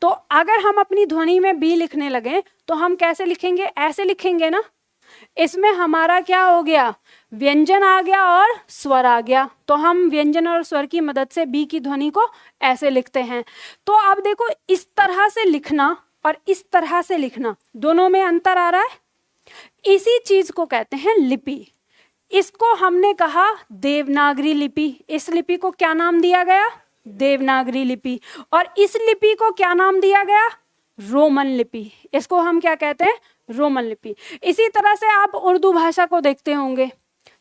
तो अगर हम अपनी ध्वनि में बी लिखने लगे तो हम कैसे लिखेंगे, ऐसे लिखेंगे ना। इसमें हमारा क्या हो गया, व्यंजन आ गया और स्वर आ गया। तो हम व्यंजन और स्वर की मदद से बी की ध्वनि को ऐसे लिखते हैं। तो अब देखो, इस तरह से लिखना और इस तरह से लिखना, दोनों में अंतर आ रहा है। इसी चीज को कहते हैं लिपि। इसको हमने कहा देवनागरी लिपि। इस लिपि को क्या नाम दिया गया? देवनागरी लिपि। और इस लिपि को क्या नाम दिया गया? रोमन लिपि। इसको हम क्या कहते हैं? रोमन लिपि। इसी तरह से आप उर्दू भाषा को देखते होंगे।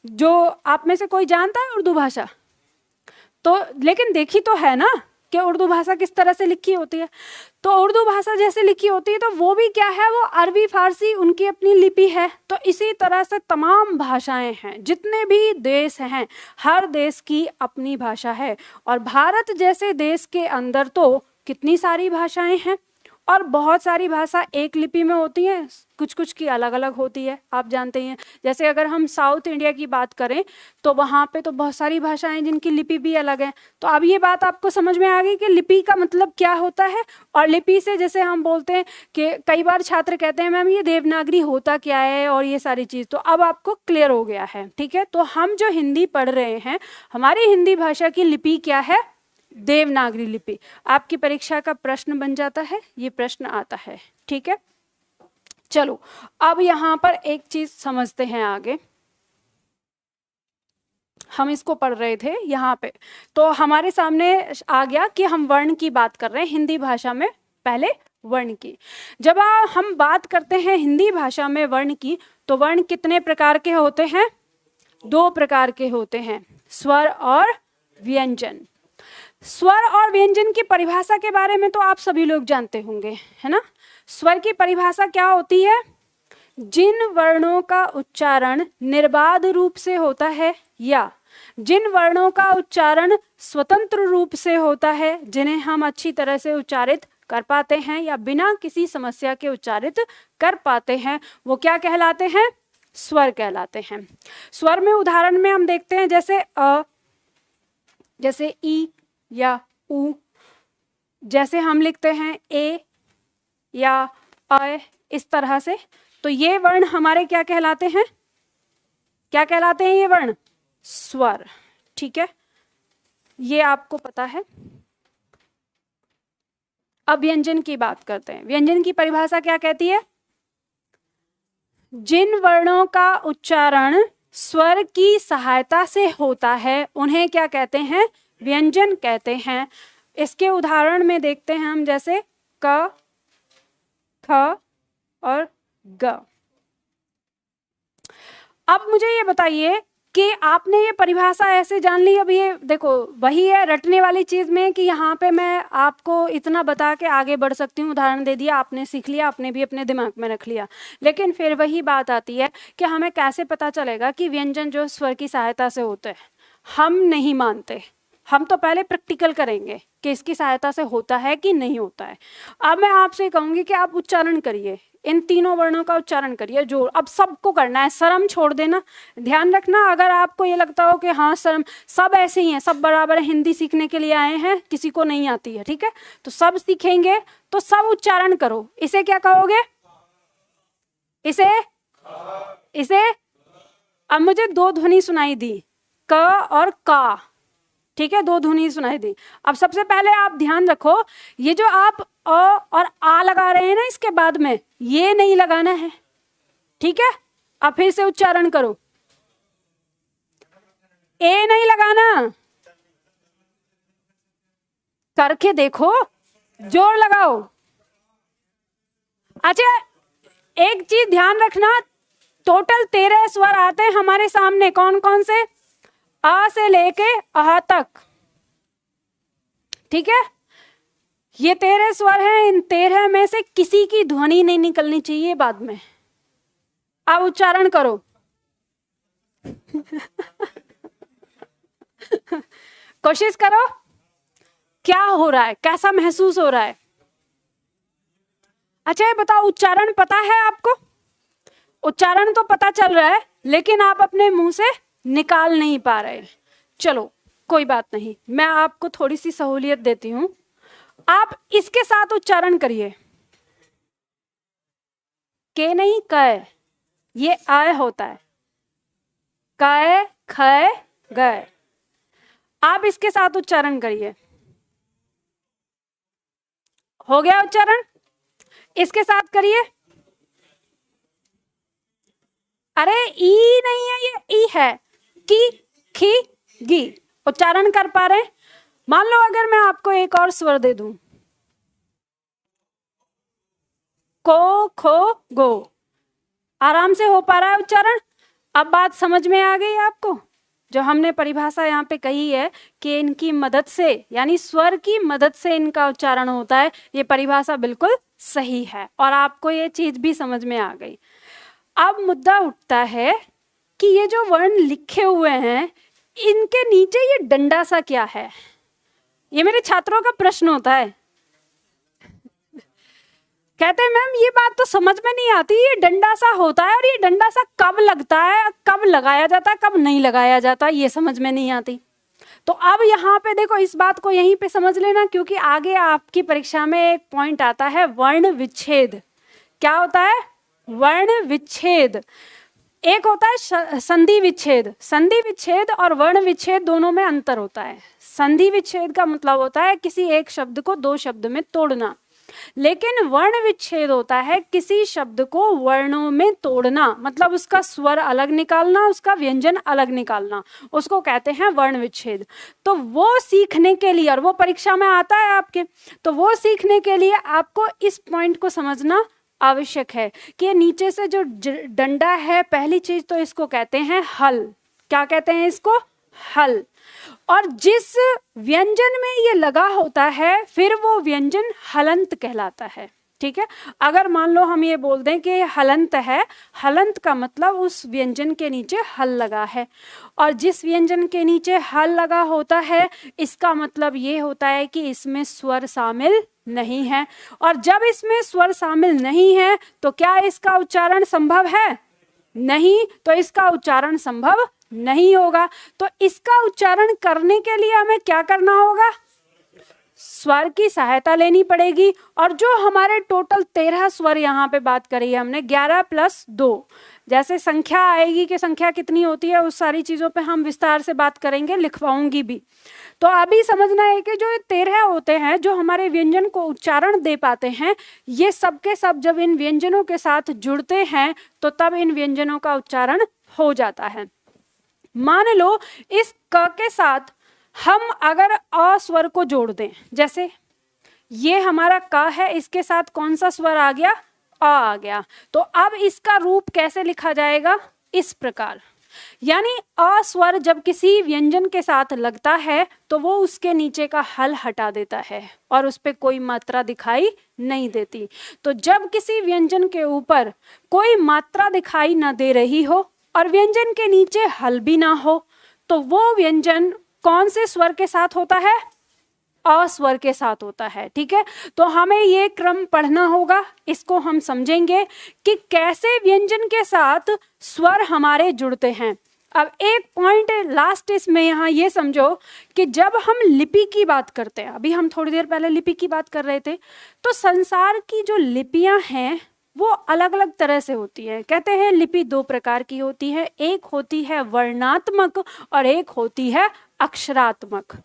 जो आप में से कोई जानता है उर्दू भाषा? तो लेकिन देखी तो है ना कि उर्दू भाषा किस तरह से लिखी होती है। तो उर्दू भाषा जैसे लिखी होती है तो वो भी क्या है? वो अरबी फारसी उनकी अपनी लिपि है। तो इसी तरह से तमाम भाषाएं हैं, जितने भी देश हैं, हर देश की अपनी भाषा है। और भारत जैसे देश के अंदर तो कितनी सारी भाषाएं हैं, और बहुत सारी भाषा एक लिपि में होती हैं, कुछ कुछ की अलग अलग होती है, आप जानते ही हैं। जैसे अगर हम साउथ इंडिया की बात करें तो वहाँ पे तो बहुत सारी भाषाएं जिनकी लिपि भी अलग है। तो अब ये बात आपको समझ में आ गई कि लिपि का मतलब क्या होता है। और लिपि से जैसे हम बोलते हैं कि कई बार छात्र कहते हैं मैम ये देवनागरी होता क्या है और ये सारी चीज़, तो अब आपको क्लियर हो गया है। ठीक है, तो हम जो हिंदी पढ़ रहे हैं, हमारी हिंदी भाषा की लिपि क्या है? देवनागरी लिपि। आपकी परीक्षा का प्रश्न बन जाता है, ये प्रश्न आता है। ठीक है, चलो अब यहां पर एक चीज समझते हैं आगे। हम इसको पढ़ रहे थे यहाँ पे, तो हमारे सामने आ गया कि हम वर्ण की बात कर रहे हैं हिंदी भाषा में। पहले वर्ण की, जब हम बात करते हैं हिंदी भाषा में वर्ण की, तो वर्ण कितने प्रकार के होते हैं? 2 प्रकार के होते हैं, स्वर और व्यंजन। स्वर और व्यंजन की परिभाषा के बारे में तो आप सभी लोग जानते होंगे, है ना। स्वर की परिभाषा क्या होती है? जिन वर्णों का उच्चारण निर्बाध रूप से होता है, या जिन वर्णों का उच्चारण स्वतंत्र रूप से होता है, जिन्हें हम अच्छी तरह से उच्चारित कर पाते हैं या बिना किसी समस्या के उच्चारित कर पाते हैं, वो क्या कहलाते हैं? स्वर कहलाते हैं। स्वर में उदाहरण में हम देखते हैं जैसे अ, जैसे ई या उ, जैसे हम लिखते हैं ए या अ, इस तरह से। तो ये वर्ण हमारे क्या कहलाते हैं? क्या कहलाते हैं ये वर्ण? स्वर। ठीक है, ये आपको पता है। अब व्यंजन की बात करते हैं। व्यंजन की परिभाषा क्या कहती है? जिन वर्णों का उच्चारण स्वर की सहायता से होता है, उन्हें क्या कहते हैं? व्यंजन कहते हैं। इसके उदाहरण में देखते हैं हम, जैसे क, ख और ग। अब मुझे ये बताइए कि आपने ये परिभाषा ऐसे जान ली। अब ये देखो वही है रटने वाली चीज में कि यहाँ पे मैं आपको इतना बता के आगे बढ़ सकती हूँ, उदाहरण दे दिया, आपने सीख लिया, आपने भी अपने दिमाग में रख लिया। लेकिन फिर वही बात आती है कि हमें कैसे पता चलेगा कि व्यंजन जो स्वर की सहायता से होते हैं। हम नहीं मानते, हम तो पहले प्रैक्टिकल करेंगे कि इसकी सहायता से होता है कि नहीं होता है। अब मैं आपसे कहूंगी कि आप उच्चारण करिए, इन तीनों वर्णों का उच्चारण करिए जोर। अब सबको करना है, शर्म छोड़ देना। ध्यान रखना, अगर आपको ये लगता हो कि हाँ शर्म, सब ऐसे ही हैं, सब बराबर है, हिंदी सीखने के लिए आए हैं, किसी को नहीं आती है, ठीक है, तो सब सीखेंगे, तो सब उच्चारण करो। इसे क्या कहोगे? इसे अब मुझे 2 ध्वनि सुनाई दी, क और का, ठीक है, 2 ध्वनि सुनाई दी। अब सबसे पहले आप ध्यान रखो, ये जो आप अ और आ लगा रहे हैं ना, इसके बाद में ये नहीं लगाना है, ठीक है। अब फिर से उच्चारण करो, ए नहीं लगाना, करके देखो, जोर लगाओ। अच्छा, एक चीज ध्यान रखना, टोटल 13 स्वर आते हैं हमारे सामने। कौन कौन से? आ से लेके अह तक, ठीक है। ये 13 स्वर हैं, इन 13 में से किसी की ध्वनि नहीं निकलनी चाहिए बाद में। अब उच्चारण करो। कोशिश करो, क्या हो रहा है, कैसा महसूस हो रहा है? अच्छा ये बताओ, उच्चारण पता है आपको? उच्चारण तो पता चल रहा है, लेकिन आप अपने मुंह से निकाल नहीं पा रहे। चलो कोई बात नहीं, मैं आपको थोड़ी सी सहूलियत देती हूं। आप इसके साथ उच्चारण करिए, के नहीं क, ये आय होता है, क ख ग। आप इसके साथ उच्चारण करिए। हो गया उच्चारण? इसके साथ करिए। अरे ई नहीं है, ये ई है, की, खी, गी। उच्चारण कर पा रहे हैं? मान लो अगर मैं आपको एक और स्वर दे दूं, को, खो, गो, आराम से हो पा रहा है उच्चारण? अब बात समझ में आ गई आपको? जो हमने परिभाषा यहाँ पे कही है कि इनकी मदद से, यानी स्वर की मदद से इनका उच्चारण होता है, ये परिभाषा बिल्कुल सही है और आपको ये चीज भी समझ में आ गई। अब मुद्दा उठता है कि ये जो वर्ण लिखे हुए हैं, इनके नीचे ये डंडा सा क्या है? ये मेरे छात्रों का प्रश्न होता है। कहते हैं मैम ये बात तो समझ में नहीं आती, ये डंडा सा होता है और ये डंडा सा कब लगता है, कब लगाया जाता है, कब नहीं लगाया जाता, ये समझ में नहीं आती। तो अब यहाँ पे देखो, इस बात को यहीं पे समझ लेना, क्योंकि आगे आपकी परीक्षा में एक पॉइंट आता है वर्ण विच्छेद। क्या होता है? वर्ण विच्छेद। एक होता है संधि विच्छेद। संधि विच्छेद और वर्ण विच्छेद दोनों में अंतर होता है। संधि विच्छेद का मतलब होता है किसी एक शब्द को दो शब्द में तोड़ना, लेकिन वर्ण विच्छेद होता है किसी शब्द को वर्णों में तोड़ना, मतलब उसका स्वर अलग निकालना, उसका व्यंजन अलग निकालना, उसको कहते हैं वर्ण विच्छेद। तो वो सीखने के लिए, और वो परीक्षा में आता है आपके, तो वो सीखने के लिए आपको इस पॉइंट को समझना आवश्यक है कि नीचे से जो डंडा है, पहली चीज तो इसको कहते हैं हल। क्या कहते हैं इसको? हल। और जिस व्यंजन में ये लगा होता है, फिर वो व्यंजन हलंत कहलाता है। ठीक है? अगर मान लो हम ये बोल दें कि हलंत है, हलंत का मतलब उस व्यंजन के नीचे हल लगा है, और जिस व्यंजन के नीचे हल लगा होता है, इसका मतलब ये होता है कि इसमें स्वर शामिल नहीं है। और जब इसमें स्वर शामिल नहीं है तो क्या इसका उच्चारण संभव है? नहीं। तो इसका उच्चारण संभव नहीं होगा। तो इसका उच्चारण करने के लिए हमें क्या करना होगा? स्वर की सहायता लेनी पड़ेगी। और जो हमारे टोटल 13 स्वर यहाँ पे बात करी है हमने, 11 + 2, जैसे संख्या आएगी कि संख्या कितनी होती है, उस सारी चीजों पे हम विस्तार से बात करेंगे, लिखवाऊंगी भी। तो अभी समझना है कि जो 13 होते हैं जो हमारे व्यंजन को उच्चारण दे पाते हैं, ये सब के सब जब इन व्यंजनों के साथ जुड़ते हैं तो तब इन व्यंजनों का उच्चारण हो जाता है। मान लो इस क के साथ हम अगर अ स्वर को जोड़ दें, जैसे ये हमारा क है, इसके साथ कौन सा स्वर आ गया? अ आ गया। तो अब इसका रूप कैसे लिखा जाएगा? इस प्रकार। यानी अ स्वर जब किसी व्यंजन के साथ लगता है तो वो उसके नीचे का हल हटा देता है और उस पे कोई मात्रा दिखाई नहीं देती। तो जब किसी व्यंजन के ऊपर कोई मात्रा दिखाई ना दे रही हो और व्यंजन के नीचे हल भी ना हो, तो वो व्यंजन कौन से स्वर के साथ होता है? अ स्वर के साथ होता है। ठीक है? तो हमें ये क्रम पढ़ना होगा, इसको हम समझेंगे कि कैसे व्यंजन के साथ स्वर हमारे जुड़ते हैं। अब एक पॉइंट लास्ट इसमें यहाँ ये समझो कि जब हम लिपि की बात करते हैं, अभी हम थोड़ी देर पहले लिपि की बात कर रहे थे, तो संसार की जो लिपियां हैं वो अलग अलग तरह से होती है। कहते हैं लिपि 2 प्रकार की होती है, एक होती है वर्णात्मक और एक होती है अक्षरात्मक।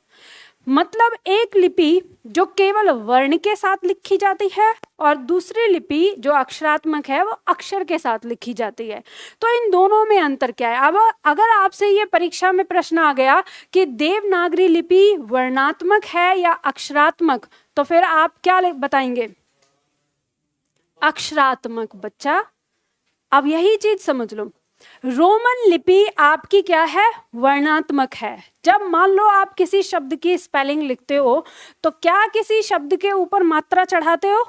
मतलब एक लिपि जो केवल वर्ण के साथ लिखी जाती है और दूसरी लिपि जो अक्षरात्मक है वो अक्षर के साथ लिखी जाती है। तो इन दोनों में अंतर क्या है? अब अगर आपसे ये परीक्षा में प्रश्न आ गया कि देवनागरी लिपि वर्णात्मक है या अक्षरात्मक, तो फिर आप क्या बताएंगे? अक्षरात्मक। बच्चा अब यही चीज समझ लो, रोमन लिपि आपकी क्या है? वर्णात्मक है। जब मान लो आप किसी शब्द की स्पेलिंग लिखते हो तो क्या किसी शब्द के ऊपर मात्रा चढ़ाते हो?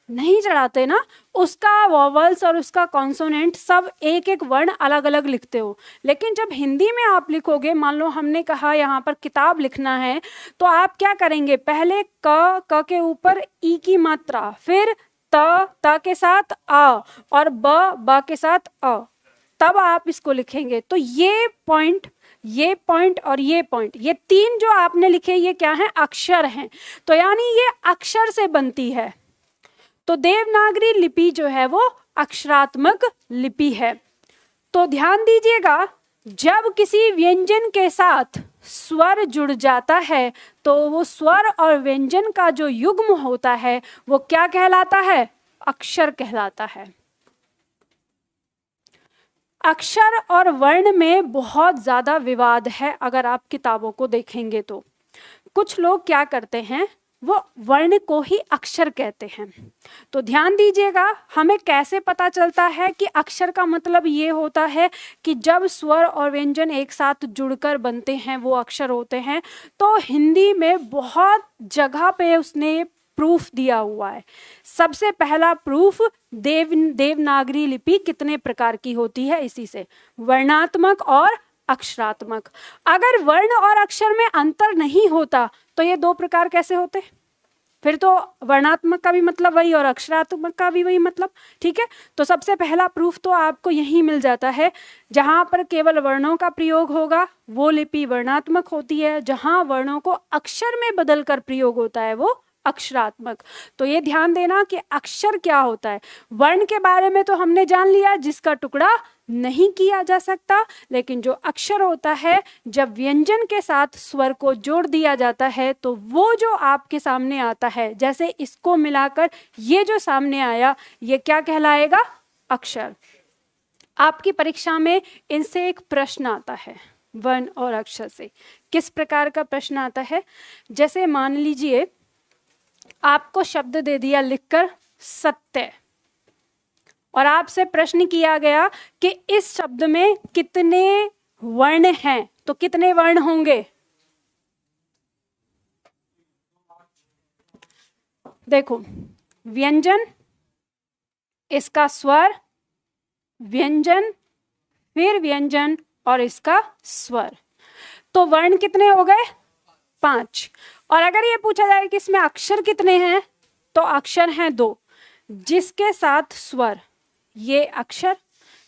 नहीं चढ़ाते ना। उसका वॉवल्स और उसका कॉन्सोनेंट सब एक एक वर्ण अलग अलग लिखते हो। लेकिन जब हिंदी में आप लिखोगे, मान लो हमने कहा यहाँ पर किताब लिखना है, तो आप क्या करेंगे? पहले क के ऊपर ई की मात्रा, फिर त के साथ आ, और ब के साथ अ, तब आप इसको लिखेंगे। तो ये पॉइंट और ये पॉइंट, ये 3 जो आपने लिखे, ये क्या है? अक्षर हैं। तो यानी ये अक्षर से बनती है। तो देवनागरी लिपि जो है वो अक्षरात्मक लिपि है। तो ध्यान दीजिएगा, जब किसी व्यंजन के साथ स्वर जुड़ जाता है तो वो स्वर और व्यंजन का जो युग्म होता है वो क्या कहलाता है? अक्षर कहलाता है। अक्षर और वर्ण में बहुत ज़्यादा विवाद है। अगर आप किताबों को देखेंगे तो कुछ लोग क्या करते हैं, वो वर्ण को ही अक्षर कहते हैं। तो ध्यान दीजिएगा, हमें कैसे पता चलता है कि अक्षर का मतलब ये होता है कि जब स्वर और व्यंजन एक साथ जुड़कर बनते हैं वो अक्षर होते हैं। तो हिंदी में बहुत जगह पे उसने प्रूफ दिया हुआ है। सबसे पहला प्रूफ देवनागरी लिपि कितने प्रकार की होती है, इसी से, वर्णात्मक और अक्षरात्मक। अगर वर्ण और अक्षर में अंतर नहीं होता तो ये दो प्रकार कैसे होते? फिर तो वर्णात्मक का भी मतलब वही और अक्षरात्मक का भी वही मतलब। ठीक है, तो सबसे पहला प्रूफ तो आपको यही मिल जाता है, जहां पर केवल वर्णों का प्रयोग होगा वो लिपि वर्णात्मक होती है, जहां वर्णों को अक्षर में बदलकर प्रयोग होता है वो अक्षरात्मक। तो ये ध्यान देना कि अक्षर क्या होता है। वर्ण के बारे में तो हमने जान लिया, जिसका टुकड़ा नहीं किया जा सकता, लेकिन जो अक्षर होता है, जब व्यंजन के साथ स्वर को जोड़ दिया जाता है तो वो जो आपके सामने आता है, जैसे इसको मिलाकर ये जो सामने आया, ये क्या कहलाएगा? अक्षर। आपकी परीक्षा में इनसे एक प्रश्न आता है, वर्ण और अक्षर से। किस प्रकार का प्रश्न आता है? जैसे मान लीजिए आपको शब्द दे दिया लिखकर सत्य, और आपसे प्रश्न किया गया कि इस शब्द में कितने वर्ण हैं, तो कितने वर्ण होंगे? देखो, व्यंजन, इसका स्वर, व्यंजन, फिर व्यंजन और इसका स्वर, तो वर्ण कितने हो गए? 5। और अगर ये पूछा जाए कि इसमें अक्षर कितने हैं, तो अक्षर हैं 2, जिसके साथ स्वर ये अक्षर,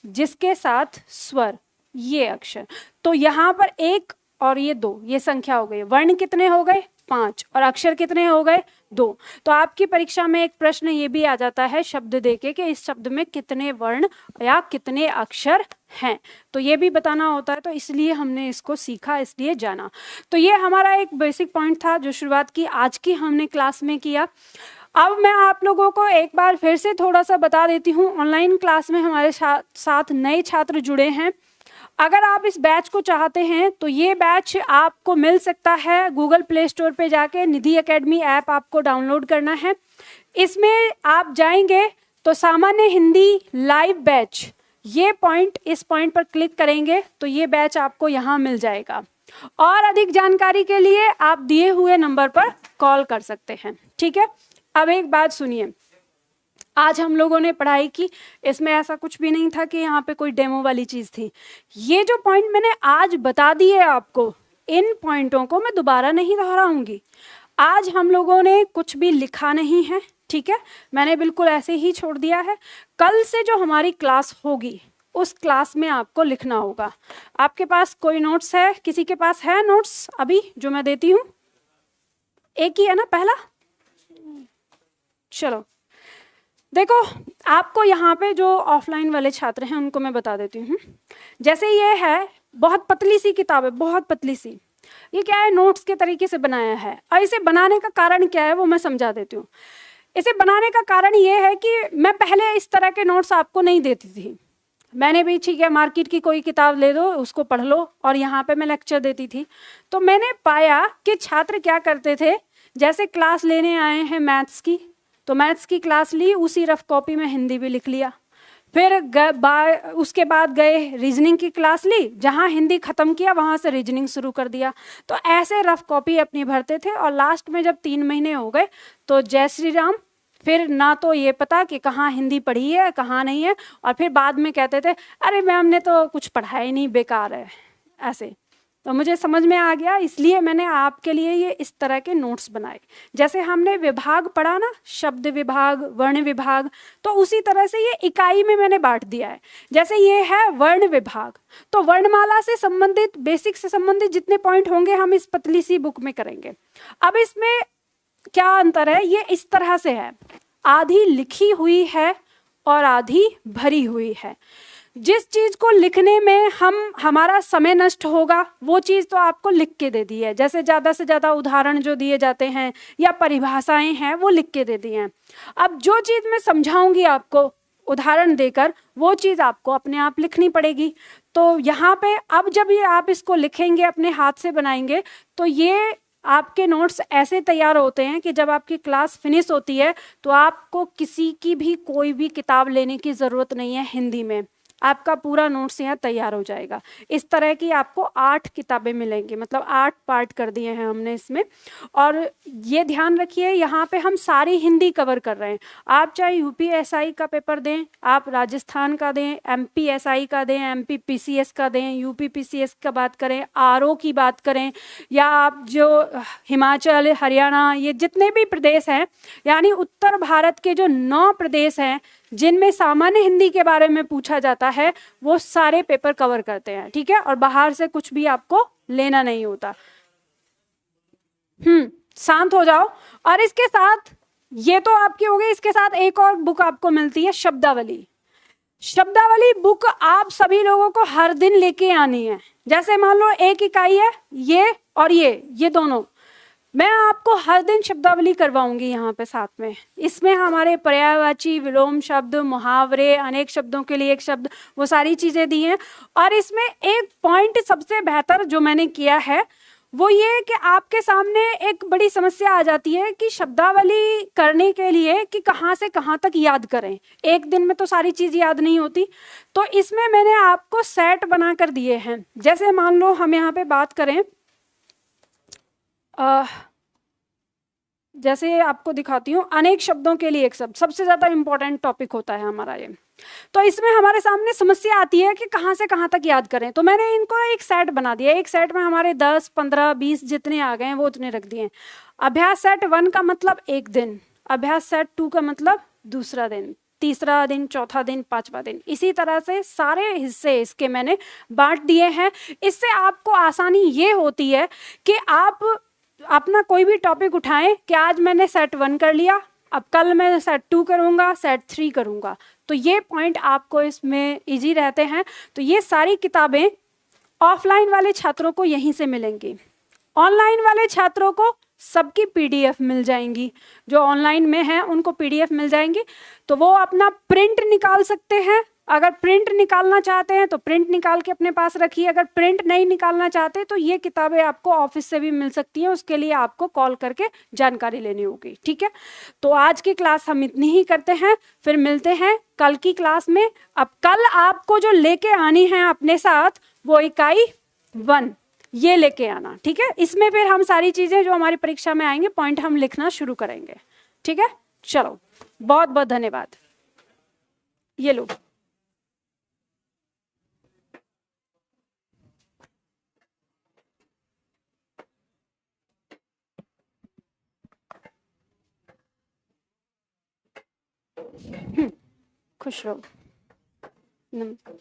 जिसके साथ स्वर ये अक्षर। तो यहाँ पर 1 और ये 2, ये संख्या हो गई। वर्ण कितने हो गए? 5। और अक्षर कितने हो गए? 2। तो आपकी परीक्षा में एक प्रश्न ये भी आ जाता है शब्द देके कि इस शब्द में कितने वर्ण या कितने अक्षर हैं, तो ये भी बताना होता है। तो इसलिए हमने इसको सीखा, इसलिए जाना। तो ये हमारा एक बेसिक पॉइंट था जो शुरुआत की आज की हमने क्लास में किया। अब मैं आप लोगों को एक बार फिर से थोड़ा सा बता देती हूँ। ऑनलाइन क्लास में हमारे साथ नए छात्र जुड़े हैं। अगर आप इस बैच को चाहते हैं तो ये बैच आपको मिल सकता है गूगल प्ले स्टोर पे जाके। निधि एकेडमी ऐप आपको डाउनलोड करना है। इसमें आप जाएंगे तो सामान्य हिंदी लाइव बैच, ये पॉइंट, इस पॉइंट पर क्लिक करेंगे तो ये बैच आपको यहाँ मिल जाएगा। और अधिक जानकारी के लिए आप दिए हुए नंबर पर कॉल कर सकते हैं। ठीक है, अब एक बात सुनिए, आज हम लोगों ने पढ़ाई की, इसमें ऐसा कुछ भी नहीं था कि यहाँ पे कोई डेमो वाली चीज़ थी। ये जो पॉइंट मैंने आज बता दिए आपको, इन पॉइंटों को मैं दोबारा नहीं दोहराऊंगी। आज हम लोगों ने कुछ भी लिखा नहीं है, ठीक है, मैंने बिल्कुल ऐसे ही छोड़ दिया है। कल से जो हमारी क्लास होगी उस क्लास में आपको लिखना होगा। आपके पास कोई नोट्स है? किसी के पास है नोट्स अभी जो मैं देती हूँ? एक ही है ना पहला? चलो देखो, आपको यहाँ पे जो ऑफलाइन वाले छात्र हैं उनको मैं बता देती हूँ। जैसे ये है, बहुत पतली सी किताब है, बहुत पतली सी। ये क्या है, नोट्स के तरीके से बनाया है। और इसे बनाने का कारण क्या है वो मैं समझा देती हूँ। इसे बनाने का कारण ये है कि मैं पहले इस तरह के नोट्स आपको नहीं देती थी। मैंने भी, ठीक है, मार्केट की कोई किताब ले दो, उसको पढ़ लो, और यहाँ पे मैं लेक्चर देती थी। तो मैंने पाया कि छात्र क्या करते थे, जैसे क्लास लेने आए हैं मैथ्स की, तो मैथ्स की क्लास ली, उसी रफ कॉपी में हिंदी भी लिख लिया। फिर उसके बाद गए रीजनिंग की क्लास ली, जहाँ हिंदी ख़त्म किया वहाँ से रीजनिंग शुरू कर दिया। तो ऐसे रफ कॉपी अपनी भरते थे, और लास्ट में जब 3 महीने हो गए तो जय श्री राम, फिर ना तो ये पता कि कहाँ हिंदी पढ़ी है कहाँ नहीं है, और फिर बाद में कहते थे अरे मैम ने तो कुछ पढ़ाया ही नहीं, बेकार है ऐसे। तो मुझे समझ में आ गया, इसलिए मैंने आपके लिए ये इस तरह के नोट्स बनाए। जैसे हमने विभाग पढ़ा ना, शब्द विभाग, वर्ण विभाग, तो उसी तरह से ये इकाई में मैंने बांट दिया है। जैसे ये है वर्ण विभाग, तो वर्णमाला से संबंधित, बेसिक से संबंधित जितने पॉइंट होंगे हम इस पतली सी बुक में करेंगे। अब इसमें क्या अंतर है, ये इस तरह से है, आधी लिखी हुई है और आधी भरी हुई है। जिस चीज को लिखने में हमारा समय नष्ट होगा वो चीज तो आपको लिख के दे दी है, जैसे ज्यादा से ज्यादा उदाहरण जो दिए जाते हैं या परिभाषाएं हैं वो लिख के दे दी हैं। अब जो चीज मैं समझाऊंगी आपको उदाहरण देकर वो चीज आपको अपने आप लिखनी पड़ेगी। तो यहाँ पे अब जब ये आप इसको लिखेंगे अपने हाथ से बनाएंगे तो ये आपके नोट्स ऐसे तैयार होते हैं कि जब आपकी क्लास फिनिश होती है तो आपको किसी की भी कोई भी किताब लेने की ज़रूरत नहीं है, हिंदी में आपका पूरा नोट्स यहाँ तैयार हो जाएगा। इस तरह की आपको 8 किताबें मिलेंगी, मतलब 8 पार्ट कर दिए हैं हमने इसमें। और ये ध्यान रखिए यहाँ पे हम सारी हिंदी कवर कर रहे हैं। आप चाहे यूपीएसआई का पेपर दें, आप राजस्थान का दें, एमपीएसआई का दें, एमपी पीसीएस का दें, यूपी पीसीएस का बात करें, आरओ की बात करें, या आप जो हिमाचल हरियाणा ये जितने भी प्रदेश हैं, यानी उत्तर भारत के जो 9 प्रदेश हैं जिनमें सामान्य हिंदी के बारे में पूछा जाता है, वो सारे पेपर कवर करते हैं। ठीक है, और बाहर से कुछ भी आपको लेना नहीं होता। शांत हो जाओ। और इसके साथ ये तो आपकी हो गई, इसके साथ एक और बुक आपको मिलती है, शब्दावली। शब्दावली बुक आप सभी लोगों को हर दिन लेके आनी है। जैसे मान लो एक इकाई है ये और ये दोनों, मैं आपको हर दिन शब्दावली करवाऊंगी यहाँ पे साथ में। इसमें हमारे पर्यायवाची, विलोम शब्द, मुहावरे, अनेक शब्दों के लिए एक शब्द, वो सारी चीजें दी हैं। और इसमें एक पॉइंट सबसे बेहतर जो मैंने किया है वो ये कि आपके सामने एक बड़ी समस्या आ जाती है कि शब्दावली करने के लिए कि कहाँ से कहाँ तक याद करें। एक दिन में तो सारी चीज याद नहीं होती, तो इसमें मैंने आपको सेट बना कर दिए हैं। जैसे मान लो हम यहाँ पे बात करें, जैसे आपको दिखाती हूँ, अनेक शब्दों के लिए एक शब्द सबसे ज्यादा इंपॉर्टेंट टॉपिक होता है हमारा ये। तो इसमें हमारे सामने समस्या आती है कि कहाँ से कहाँ तक याद करें। तो मैंने इनको एक सेट बना दिया। एक सेट में हमारे 10, 15, 20 जितने आ गए हैं वो उतने रख दिए। अभ्यास सेट 1 का मतलब एक दिन, अभ्यास सेट 2 का मतलब दूसरा दिन, तीसरा दिन, चौथा दिन, 5वां दिन, इसी तरह से सारे हिस्से इसके मैंने बांट दिए हैं। इससे आपको आसानी ये होती है कि आप अपना कोई भी टॉपिक उठाएं कि आज मैंने सेट 1 कर लिया, अब कल मैं सेट 2 करूंगा, सेट 3 करूंगा, तो ये पॉइंट आपको इसमें इजी रहते हैं। तो ये सारी किताबें ऑफलाइन वाले छात्रों को यहीं से मिलेंगी। ऑनलाइन वाले छात्रों को सबकी पीडीएफ मिल जाएंगी, जो ऑनलाइन में हैं उनको पीडीएफ मिल जाएंगी, तो वो अपना प्रिंट निकाल सकते हैं। अगर प्रिंट निकालना चाहते हैं तो प्रिंट निकाल के अपने पास रखिए। अगर प्रिंट नहीं निकालना चाहते तो ये किताबें आपको ऑफिस से भी मिल सकती हैं, उसके लिए आपको कॉल करके जानकारी लेनी होगी। ठीक है, तो आज की क्लास हम इतनी ही करते हैं, फिर मिलते हैं कल की क्लास में। अब कल आपको जो लेके आनी है अपने साथ वो इकाई 1 ये लेके आना। ठीक है, इसमें फिर हम सारी चीजें जो हमारी परीक्षा में आएंगे पॉइंट हम लिखना शुरू करेंगे। ठीक है, चलो बहुत बहुत धन्यवाद। ये लो। खुश रहो। नमस्कार।